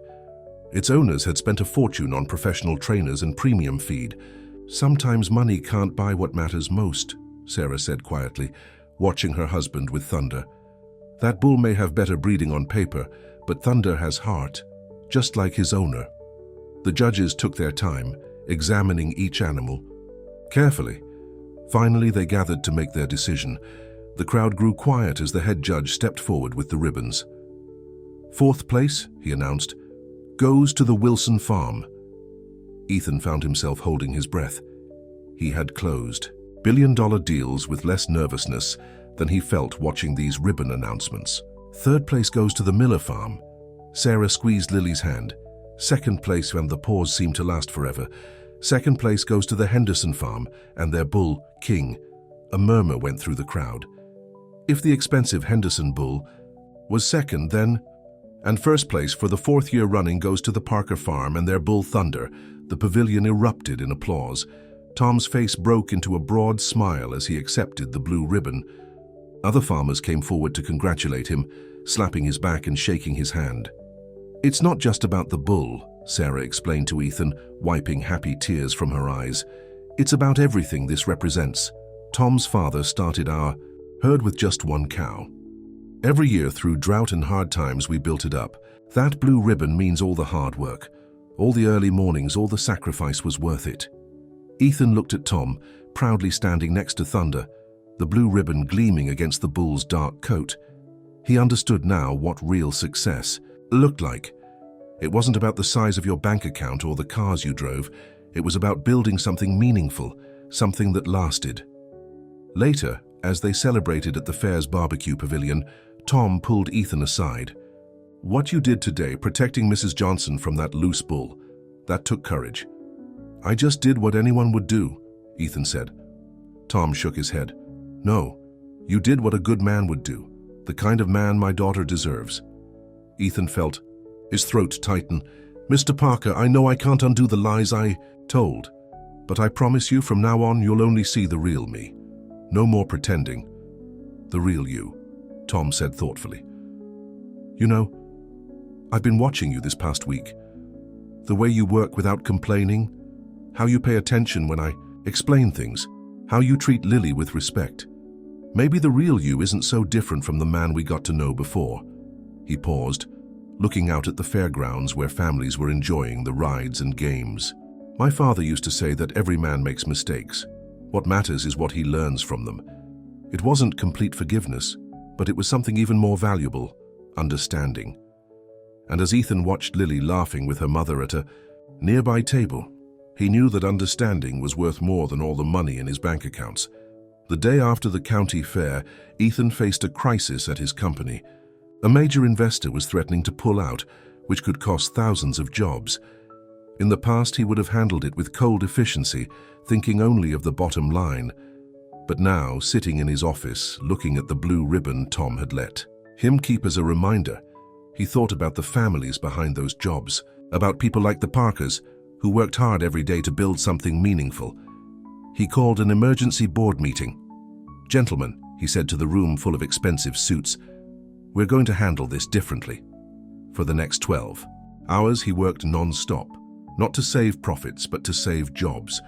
Its owners had spent a fortune on professional trainers and premium feed. "Sometimes money can't buy what matters most," Sarah said quietly, watching her husband with Thunder. "That bull may have better breeding on paper, but Thunder has heart, just like his owner." The judges took their time, examining each animal carefully. Finally, they gathered to make their decision. The crowd grew quiet as the head judge stepped forward with the ribbons. "Fourth place," he announced, "goes to the Wilson farm." Ethan found himself holding his breath. He had closed billion-dollar deals with less nervousness than he felt watching these ribbon announcements. "Third place goes to the Miller farm." Sarah squeezed Lily's hand. "Second place," and the pause seemed to last forever. "Second place goes to the Henderson farm and their bull, King." A murmur went through the crowd. If the expensive Henderson bull was second, then... And first place for the 4th year running goes to the Parker farm and their bull Thunder. The pavilion erupted in applause. Tom's face broke into a broad smile as he accepted the blue ribbon. Other farmers came forward to congratulate him, slapping his back and shaking his hand. "It's not just about the bull," Sarah explained to Ethan, wiping happy tears from her eyes. "It's about everything this represents. Tom's father started our herd with just one cow. Every year through drought and hard times we built it up. That blue ribbon means all the hard work, all the early mornings, all the sacrifice was worth it." Ethan looked at Tom, proudly standing next to Thunder, the blue ribbon gleaming against the bull's dark coat. He understood now what real success looked like. It wasn't about the size of your bank account or the cars you drove. It was about building something meaningful, something that lasted. Later, as they celebrated at the fair's barbecue pavilion, Tom pulled Ethan aside. "What you did today, protecting Mrs. Johnson from that loose bull, that took courage." "I just did what anyone would do," Ethan said. Tom shook his head. "No, you did what a good man would do, the kind of man my daughter deserves." Ethan felt his throat tighten. "Mr. Parker, I know I can't undo the lies I told, but I promise you from now on you'll only see the real me. No more pretending. The real you," Tom said thoughtfully. "You know, I've been watching you this past week. The way you work without complaining, how you pay attention when I explain things, how you treat Lily with respect. Maybe the real you isn't so different from the man we got to know before." He paused, looking out at the fairgrounds where families were enjoying the rides and games. "My father used to say that every man makes mistakes. What matters is what he learns from them. It wasn't complete forgiveness, but it was something even more valuable, understanding." And as Ethan watched Lily laughing with her mother at a nearby table, he knew that understanding was worth more than all the money in his bank accounts. The day after the county fair, Ethan faced a crisis at his company. A major investor was threatening to pull out, which could cost thousands of jobs. In the past, he would have handled it with cold efficiency, thinking only of the bottom line. But now, sitting in his office, looking at the blue ribbon Tom had let him keep as a reminder, he thought about the families behind those jobs, about people like the Parkers, who worked hard every day to build something meaningful. He called an emergency board meeting. "Gentlemen," he said to the room full of expensive suits, "we're going to handle this differently." For the next 12 hours, he worked non-stop, not to save profits, but to save jobs.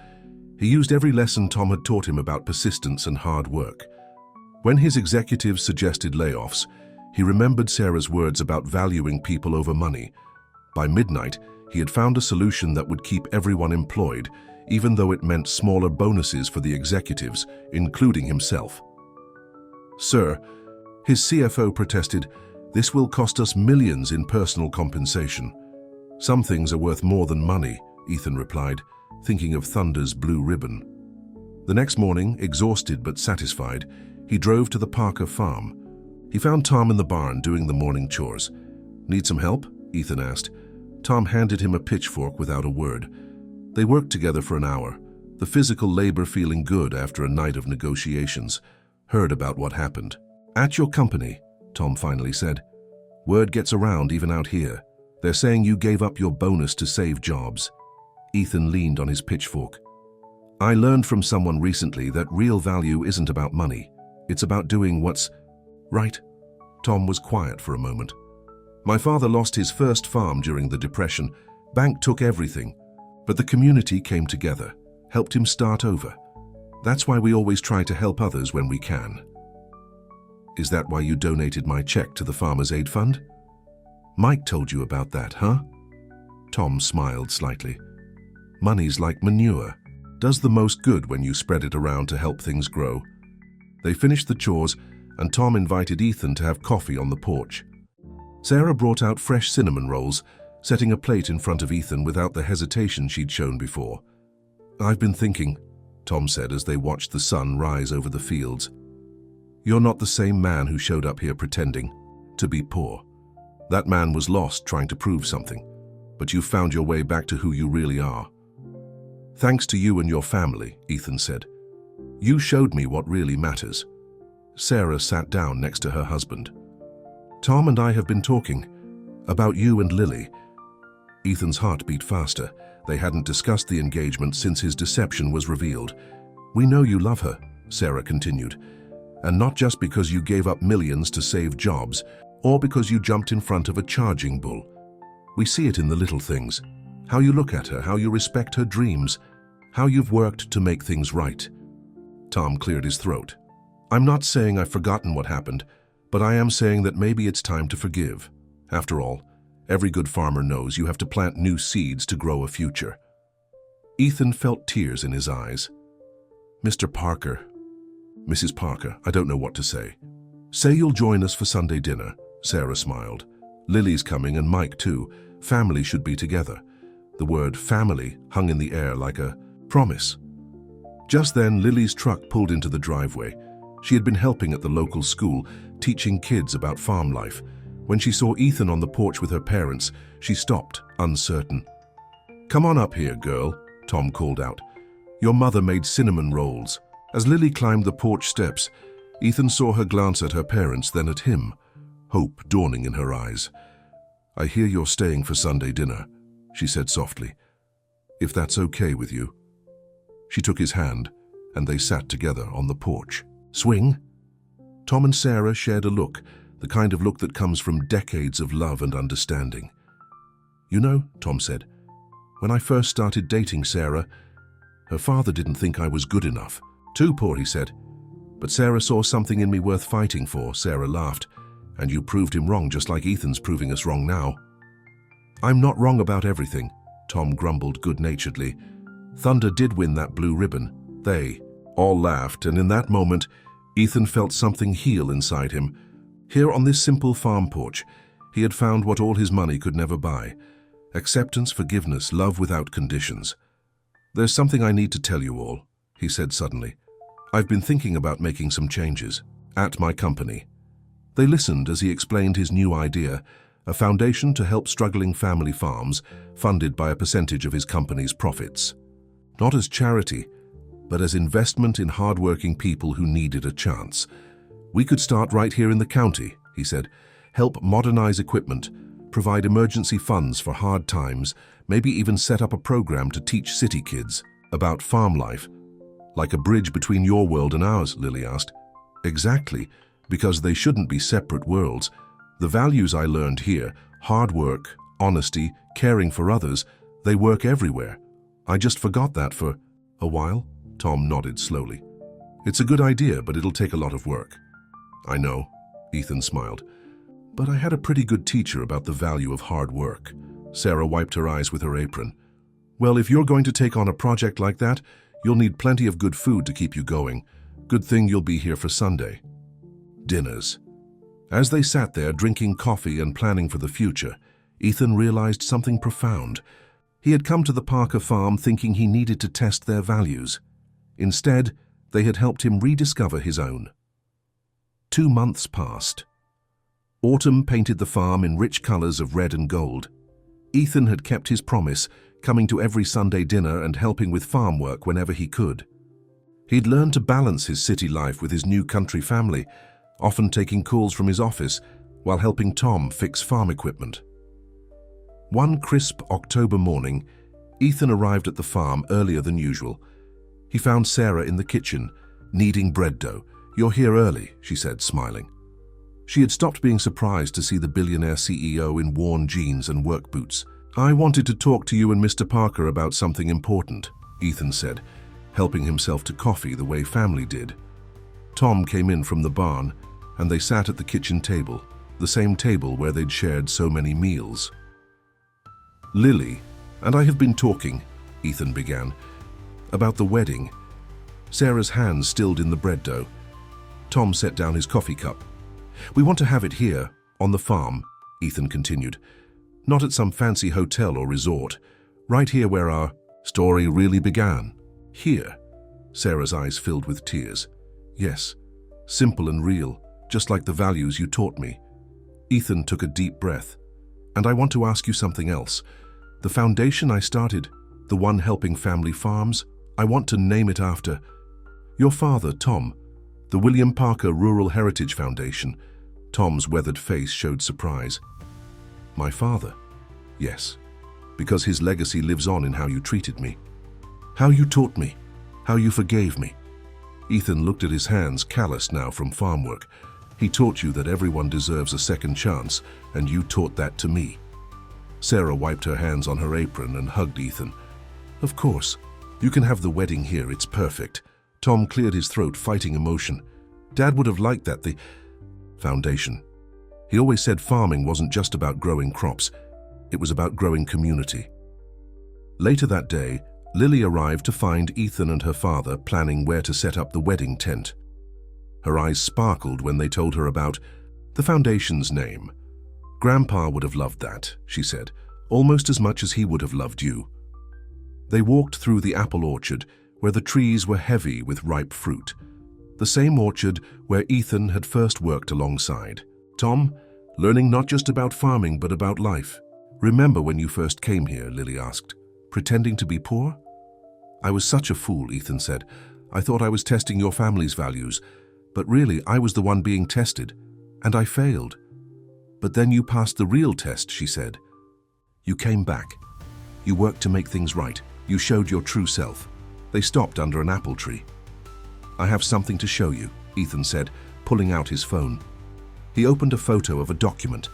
He used every lesson Tom had taught him about persistence and hard work. When his executives suggested layoffs, he remembered Sarah's words about valuing people over money. By midnight, he had found a solution that would keep everyone employed, even though it meant smaller bonuses for the executives, including himself. "Sir," his CFO protested, "this will cost us millions in personal compensation." "Some things are worth more than money," Ethan replied, thinking of Thunder's blue ribbon. The next morning, exhausted but satisfied, he drove to the Parker farm. He found Tom in the barn doing the morning chores. "Need some help?" Ethan asked. Tom handed him a pitchfork without a word. They worked together for an hour, the physical labor feeling good after a night of negotiations. Heard about what happened. "At your company," Tom finally said. "Word gets around even out here. They're saying you gave up your bonus to save jobs." Ethan leaned on his pitchfork. "I learned from someone recently that real value isn't about money. It's about doing what's right." Tom was quiet for a moment. "My father lost his first farm during the Depression. Bank took everything, but the community came together, helped him start over. That's why we always try to help others when we can." "Is that why you donated my check to the Farmers Aid Fund?" "Mike told you about that, huh?" Tom smiled slightly. "Money's like manure. Does the most good when you spread it around to help things grow." They finished the chores, and Tom invited Ethan to have coffee on the porch. Sarah brought out fresh cinnamon rolls, setting a plate in front of Ethan without the hesitation she'd shown before. "I've been thinking," Tom said as they watched the sun rise over the fields. "You're not the same man who showed up here pretending to be poor. That man was lost trying to prove something, but you found your way back to who you really are." "Thanks to you and your family," Ethan said. "You showed me what really matters." Sarah sat down next to her husband. "Tom and I have been talking About you and Lily." Ethan's heart beat faster. They hadn't discussed the engagement since his deception was revealed. "We know you love her," Sarah continued. "And not just because you gave up millions to save jobs, or because you jumped in front of a charging bull. We see it in the little things. How you look at her, how you respect her dreams, how you've worked to make things right." Tom cleared his throat. "I'm not saying I've forgotten what happened, but I am saying that maybe it's time to forgive. After all, every good farmer knows you have to plant new seeds to grow a future." Ethan felt tears in his eyes. "Mr. Parker, Mrs. Parker, I don't know what to say." "Say you'll join us for Sunday dinner," Sarah smiled. "Lily's coming and Mike too. Family should be together." The word family hung in the air like a promise. Just then, Lily's truck pulled into the driveway. She had been helping at the local school, teaching kids about farm life. When she saw Ethan on the porch with her parents, she stopped, uncertain. "Come on up here, girl," Tom called out. "Your mother made cinnamon rolls." As Lily climbed the porch steps, Ethan saw her glance at her parents, then at him, hope dawning in her eyes. "I hear you're staying for Sunday dinner," she said softly. "If that's okay with you." She took his hand, and they sat together on the porch. "Swing?" Tom and Sarah shared a look, the kind of look that comes from decades of love and understanding. "You know," Tom said, "when I first started dating Sarah, her father didn't think I was good enough." "Too poor," he said. "But Sarah saw something in me worth fighting for," Sarah laughed. "And you proved him wrong, just like Ethan's proving us wrong now." "I'm not wrong about everything," Tom grumbled good-naturedly. "Thunder did win that blue ribbon." They all laughed, and in that moment, Ethan felt something heal inside him. Here on this simple farm porch, he had found what all his money could never buy: acceptance, forgiveness, love without conditions. "There's something I need to tell you all," he said suddenly. "I've been thinking about making some changes at my company." They listened as he explained his new idea, a foundation to help struggling family farms, funded by a percentage of his company's profits. Not as charity, but as investment in hard-working people who needed a chance. "We could start right here in the county," he said. "Help modernize equipment, provide emergency funds for hard times, maybe even set up a program to teach city kids about farm life." "Like a bridge between your world and ours?" Lily asked. "Exactly, because they shouldn't be separate worlds. The values I learned here, hard work, honesty, caring for others, they work everywhere. I just forgot that for a while." Tom nodded slowly. "It's a good idea, but it'll take a lot of work." "I know," Ethan smiled. "But I had a pretty good teacher about the value of hard work." Sarah wiped her eyes with her apron. "Well, if you're going to take on a project like that, you'll need plenty of good food to keep you going. Good thing you'll be here for Sunday." Dinners. As they sat there drinking coffee and planning for the future, Ethan realized something profound. He had come to the Parker farm thinking he needed to test their values. Instead, they had helped him rediscover his own. 2 months passed. Autumn painted the farm in rich colors of red and gold. Ethan had kept his promise, coming to every Sunday dinner and helping with farm work whenever he could. He'd learned to balance his city life with his new country family, often taking calls from his office while helping Tom fix farm equipment. One crisp October morning, Ethan arrived at the farm earlier than usual. He found Sarah in the kitchen, kneading bread dough. "You're here early," she said, smiling. She had stopped being surprised to see the billionaire CEO in worn jeans and work boots. "I wanted to talk to you and Mr. Parker about something important," Ethan said, helping himself to coffee the way family did. Tom came in from the barn, and they sat at the kitchen table, the same table where they'd shared so many meals. "Lily and I have been talking," Ethan began, "about the wedding." Sarah's hands stilled in the bread dough. Tom set down his coffee cup. "We want to have it here, on the farm," Ethan continued. "Not at some fancy hotel or resort. Right here where our story really began." "Here?" Sarah's eyes filled with tears. "Yes, simple and real, just like the values you taught me." Ethan took a deep breath. "And I want to ask you something else. The foundation I started, the one helping family farms, I want to name it after your father, Tom, the William Parker Rural Heritage Foundation." Tom's weathered face showed surprise. My father? Yes, because his legacy lives on in how you treated me, how you taught me, how you forgave me. Ethan looked at his hands, calloused now from farm work. He taught you that everyone deserves a second chance, and you taught that to me. Sarah wiped her hands on her apron and hugged Ethan. Of course, you can have the wedding here, it's perfect. Tom cleared his throat, fighting emotion. Dad would have liked that. The foundation. He always said farming wasn't just about growing crops, it was about growing community. Later that day, Lily arrived to find Ethan and her father planning where to set up the wedding tent. Her eyes sparkled when they told her about the foundation's name. Grandpa would have loved that, she said, almost as much as he would have loved you. They walked through the apple orchard where the trees were heavy with ripe fruit. The same orchard where Ethan had first worked alongside. Tom, learning not just about farming but about life. Remember when you first came here, Lily asked, pretending to be poor? I was such a fool, Ethan said. I thought I was testing your family's values, but really I was the one being tested, and I failed. But then you passed the real test, she said. You came back. You worked to make things right. You showed your true self. They stopped under an apple tree. I have something to show you, Ethan said, pulling out his phone. He opened a photo of a document.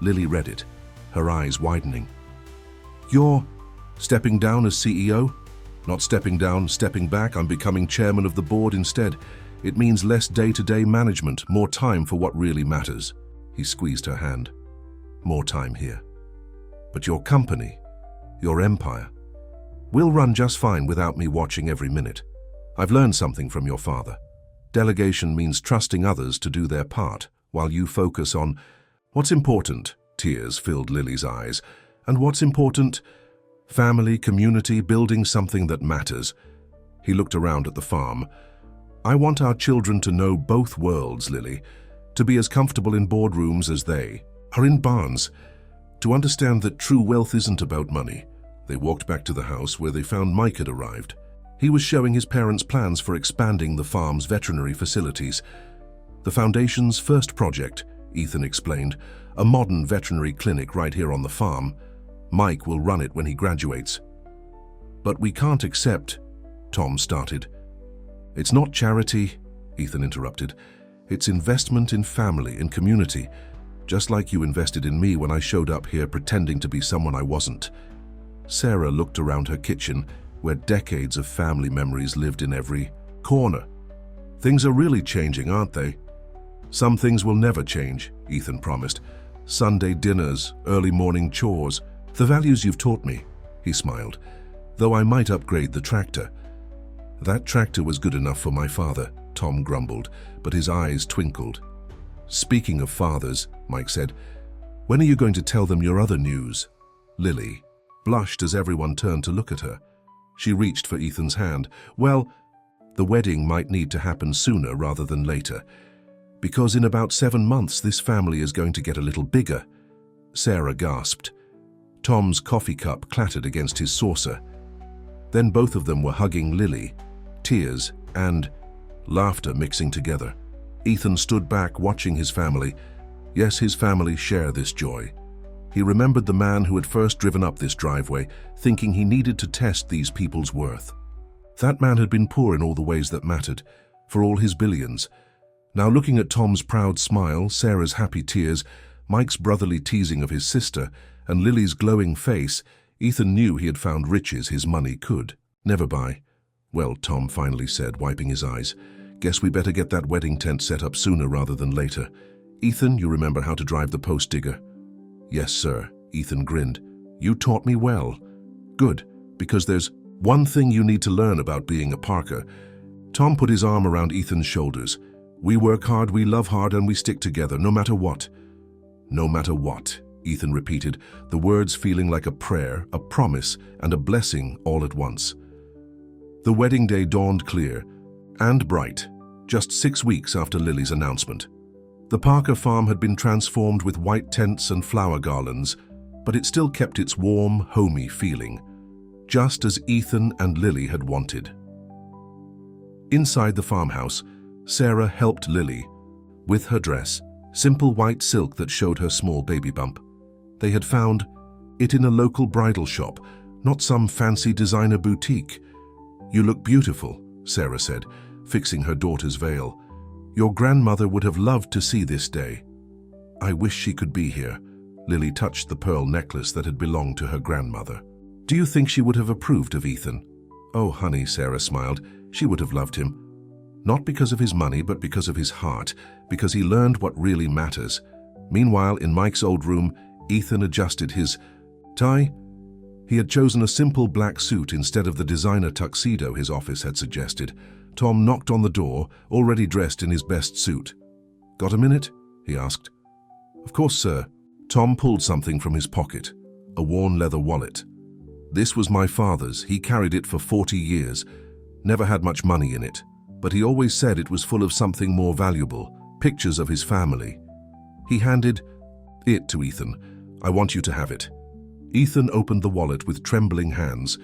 Lily read it, her eyes widening. You're stepping down as CEO? Not stepping down, stepping back. I'm becoming chairman of the board instead. It means less day-to-day management, more time for what really matters. He squeezed her hand. More time here. But your company, your empire, will run just fine without me watching every minute. I've learned something from your father. Delegation means trusting others to do their part, while you focus on what's important. Tears filled Lily's eyes. And what's important? Family, community, building something that matters. He looked around at the farm. I want our children to know both worlds, Lily, to be as comfortable in boardrooms as they are in barns, to understand that true wealth isn't about money. They walked back to the house where they found Mike had arrived. He was showing his parents plans for expanding the farm's veterinary facilities. The foundation's first project, Ethan explained, a modern veterinary clinic right here on the farm. Mike will run it when he graduates. But we can't accept, Tom started. It's not charity, Ethan interrupted. It's investment in family and community, just like you invested in me when I showed up here pretending to be someone I wasn't. Sarah looked around her kitchen, where decades of family memories lived in every corner. Things are really changing, aren't they? Some things will never change, Ethan promised. Sunday dinners, early morning chores, the values you've taught me, he smiled, though I might upgrade the tractor. That tractor was good enough for my father, Tom grumbled, but his eyes twinkled. Speaking of fathers, Mike said, when are you going to tell them your other news? Lily blushed as everyone turned to look at her. She reached for Ethan's hand. Well, the wedding might need to happen sooner rather than later, because in about 7 months this family is going to get a little bigger. Sarah gasped. Tom's coffee cup clattered against his saucer. Then both of them were hugging Lily, tears and laughter mixing together. Ethan stood back watching his family. Yes, his family share this joy. He remembered the man who had first driven up this driveway, thinking he needed to test these people's worth. That man had been poor in all the ways that mattered, for all his billions. Now looking at Tom's proud smile, Sarah's happy tears, Mike's brotherly teasing of his sister, and Lily's glowing face, Ethan knew he had found riches his money could never buy. Well, Tom finally said, wiping his eyes, guess we better get that wedding tent set up sooner rather than later. Ethan, you remember how to drive the post digger? Yes, sir, Ethan grinned. You taught me well. Good, because there's one thing you need to learn about being a Parker. Tom put his arm around Ethan's shoulders. We work hard, we love hard, and we stick together, no matter what. No matter what, Ethan repeated, the words feeling like a prayer, a promise, and a blessing all at once. The wedding day dawned clear and bright, just 6 weeks after Lily's announcement. The Parker farm had been transformed with white tents and flower garlands, but it still kept its warm, homey feeling, just as Ethan and Lily had wanted. Inside the farmhouse, Sarah helped Lily with her dress, simple white silk that showed her small baby bump. They had found it in a local bridal shop, not some fancy designer boutique. "You look beautiful," Sarah said, fixing her daughter's veil. "Your grandmother would have loved to see this day." "I wish she could be here." Lily touched the pearl necklace that had belonged to her grandmother. "Do you think she would have approved of Ethan?" "Oh, honey," Sarah smiled, "she would have loved him. Not because of his money, but because of his heart, because he learned what really matters." Meanwhile, in Mike's old room, Ethan adjusted his tie. He had chosen a simple black suit instead of the designer tuxedo his office had suggested. Tom knocked on the door, already dressed in his best suit. "Got a minute?" he asked. "Of course, sir." Tom pulled something from his pocket, a worn leather wallet. "This was my father's. He carried it for 40 years. Never had much money in it, but he always said it was full of something more valuable, pictures of his family." He handed it to Ethan. "I want you to have it." Ethan opened the wallet with trembling hands.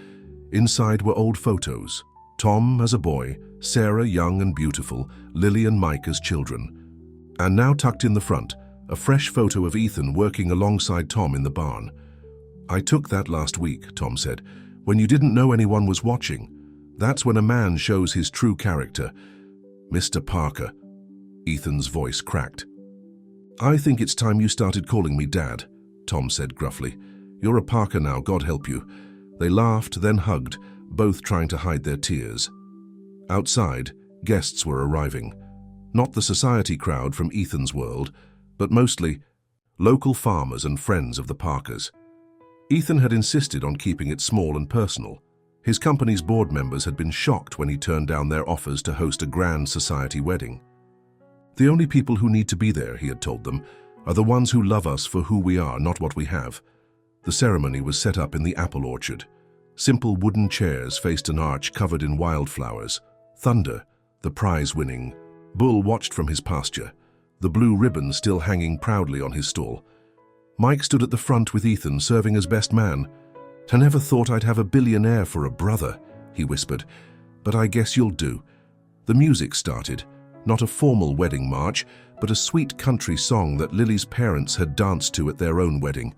Inside were old photos. Tom as a boy, Sarah young and beautiful, Lily and Mike as children. And now tucked in the front, a fresh photo of Ethan working alongside Tom in the barn. "I took that last week," Tom said, "when you didn't know anyone was watching. That's when a man shows his true character." "Mr. Parker," Ethan's voice cracked. "I think it's time you started calling me Dad," Tom said gruffly. "You're a Parker now, God help you." They laughed, then hugged, both trying to hide their tears. Outside, guests were arriving. Not the society crowd from Ethan's world, but mostly local farmers and friends of the Parkers. Ethan had insisted on keeping it small and personal. His company's board members had been shocked when he turned down their offers to host a grand society wedding. "The only people who need to be there," he had told them, "are the ones who love us for who we are, not what we have." The ceremony was set up in the apple orchard. Simple wooden chairs faced an arch covered in wildflowers. Thunder, the prize-winning bull, watched from his pasture, the blue ribbon still hanging proudly on his stall. Mike stood at the front with Ethan, serving as best man. "I never thought I'd have a billionaire for a brother," he whispered, "but I guess you'll do." The music started, not a formal wedding march, but a sweet country song that Lily's parents had danced to at their own wedding.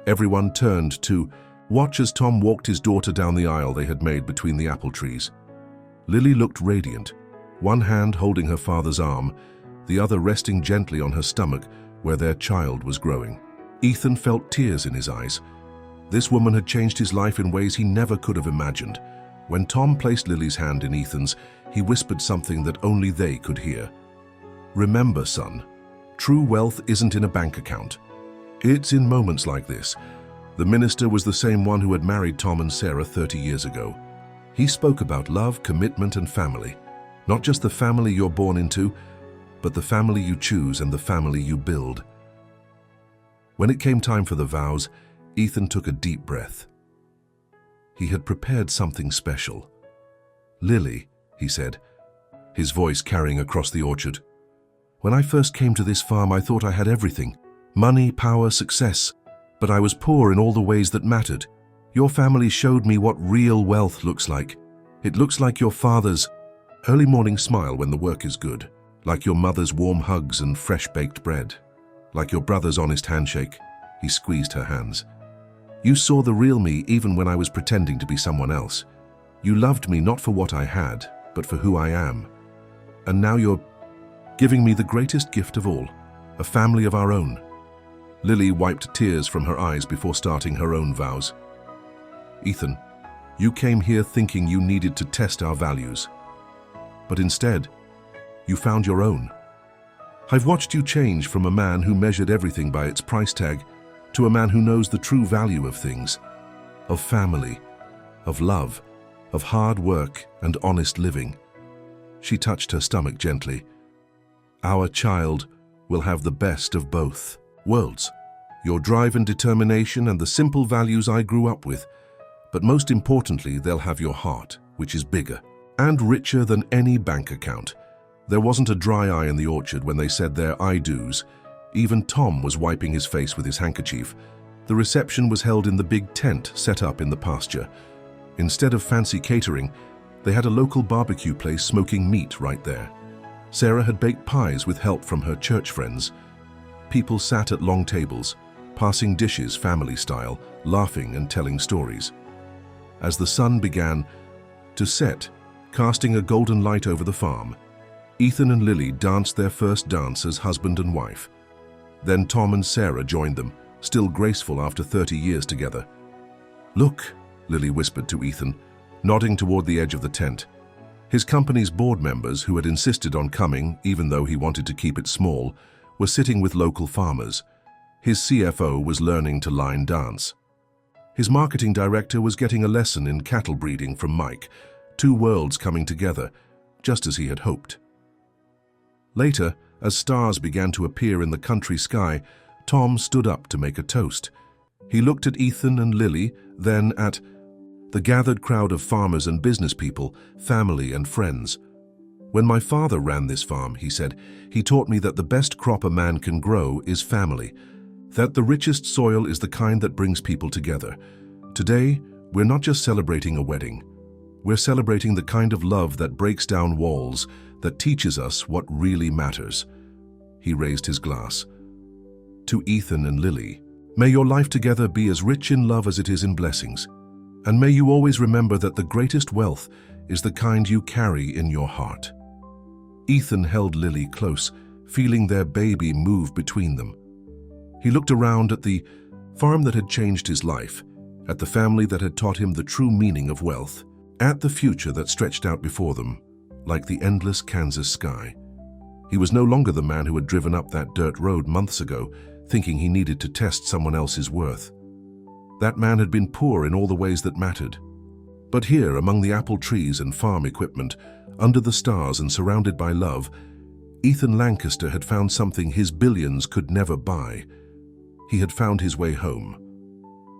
Everyone turned to watch as Tom walked his daughter down the aisle they had made between the apple trees. Lily looked radiant, one hand holding her father's arm, the other resting gently on her stomach where their child was growing. Ethan felt tears in his eyes. This woman had changed his life in ways he never could have imagined. When Tom placed Lily's hand in Ethan's, he whispered something that only they could hear. "Remember, son, true wealth isn't in a bank account. It's in moments like this." The minister was the same one who had married Tom and Sarah 30 years ago. He spoke about love, commitment, and family. Not just the family you're born into, but the family you choose and the family you build. When it came time for the vows, Ethan took a deep breath. He had prepared something special. "Lily," he said, his voice carrying across the orchard. "When I first came to this farm, I thought I had everything. Money, power, success. But I was poor in all the ways that mattered. Your family showed me what real wealth looks like. It looks like your father's early morning smile when the work is good, like your mother's warm hugs and fresh-baked bread, like your brother's honest handshake." He squeezed her hands. "You saw the real me even when I was pretending to be someone else. You loved me not for what I had, but for who I am. And now you're giving me the greatest gift of all, a family of our own." Lily wiped tears from her eyes before starting her own vows. "Ethan, you came here thinking you needed to test our values. But instead, you found your own. I've watched you change from a man who measured everything by its price tag to a man who knows the true value of things, of family, of love, of hard work and honest living." She touched her stomach gently. "Our child will have the best of both worlds. Your drive and determination and the simple values I grew up with. But most importantly, they'll have your heart, which is bigger and richer than any bank account." There wasn't a dry eye in the orchard when they said their I do's. Even Tom was wiping his face with his handkerchief. The reception was held in the big tent set up in the pasture. Instead of fancy catering, they had a local barbecue place smoking meat right there. Sarah had baked pies with help from her church friends. People sat at long tables, passing dishes family style, laughing and telling stories. As the sun began to set, casting a golden light over the farm, Ethan and Lily danced their first dance as husband and wife. Then Tom and Sarah joined them, still graceful after 30 years together. "Look," Lily whispered to Ethan, nodding toward the edge of the tent. His company's board members, who had insisted on coming, even though he wanted to keep it small, were sitting with local farmers. His CFO was learning to line dance. His marketing director was getting a lesson in cattle breeding from Mike, two worlds coming together, just as he had hoped. Later, as stars began to appear in the country sky, Tom stood up to make a toast. He looked at Ethan and Lily, then at the gathered crowd of farmers and business people, family and friends. "When my father ran this farm," he said, "he taught me that the best crop a man can grow is family, that the richest soil is the kind that brings people together. Today, we're not just celebrating a wedding. We're celebrating the kind of love that breaks down walls, that teaches us what really matters." He raised his glass. "To Ethan and Lily, may your life together be as rich in love as it is in blessings. And may you always remember that the greatest wealth is the kind you carry in your heart." Ethan held Lily close, feeling their baby move between them. He looked around at the farm that had changed his life, at the family that had taught him the true meaning of wealth, at the future that stretched out before them, like the endless Kansas sky. He was no longer the man who had driven up that dirt road months ago, thinking he needed to test someone else's worth. That man had been poor in all the ways that mattered. But here, among the apple trees and farm equipment, under the stars and surrounded by love, Ethan Lancaster had found something his billions could never buy. He had found his way home.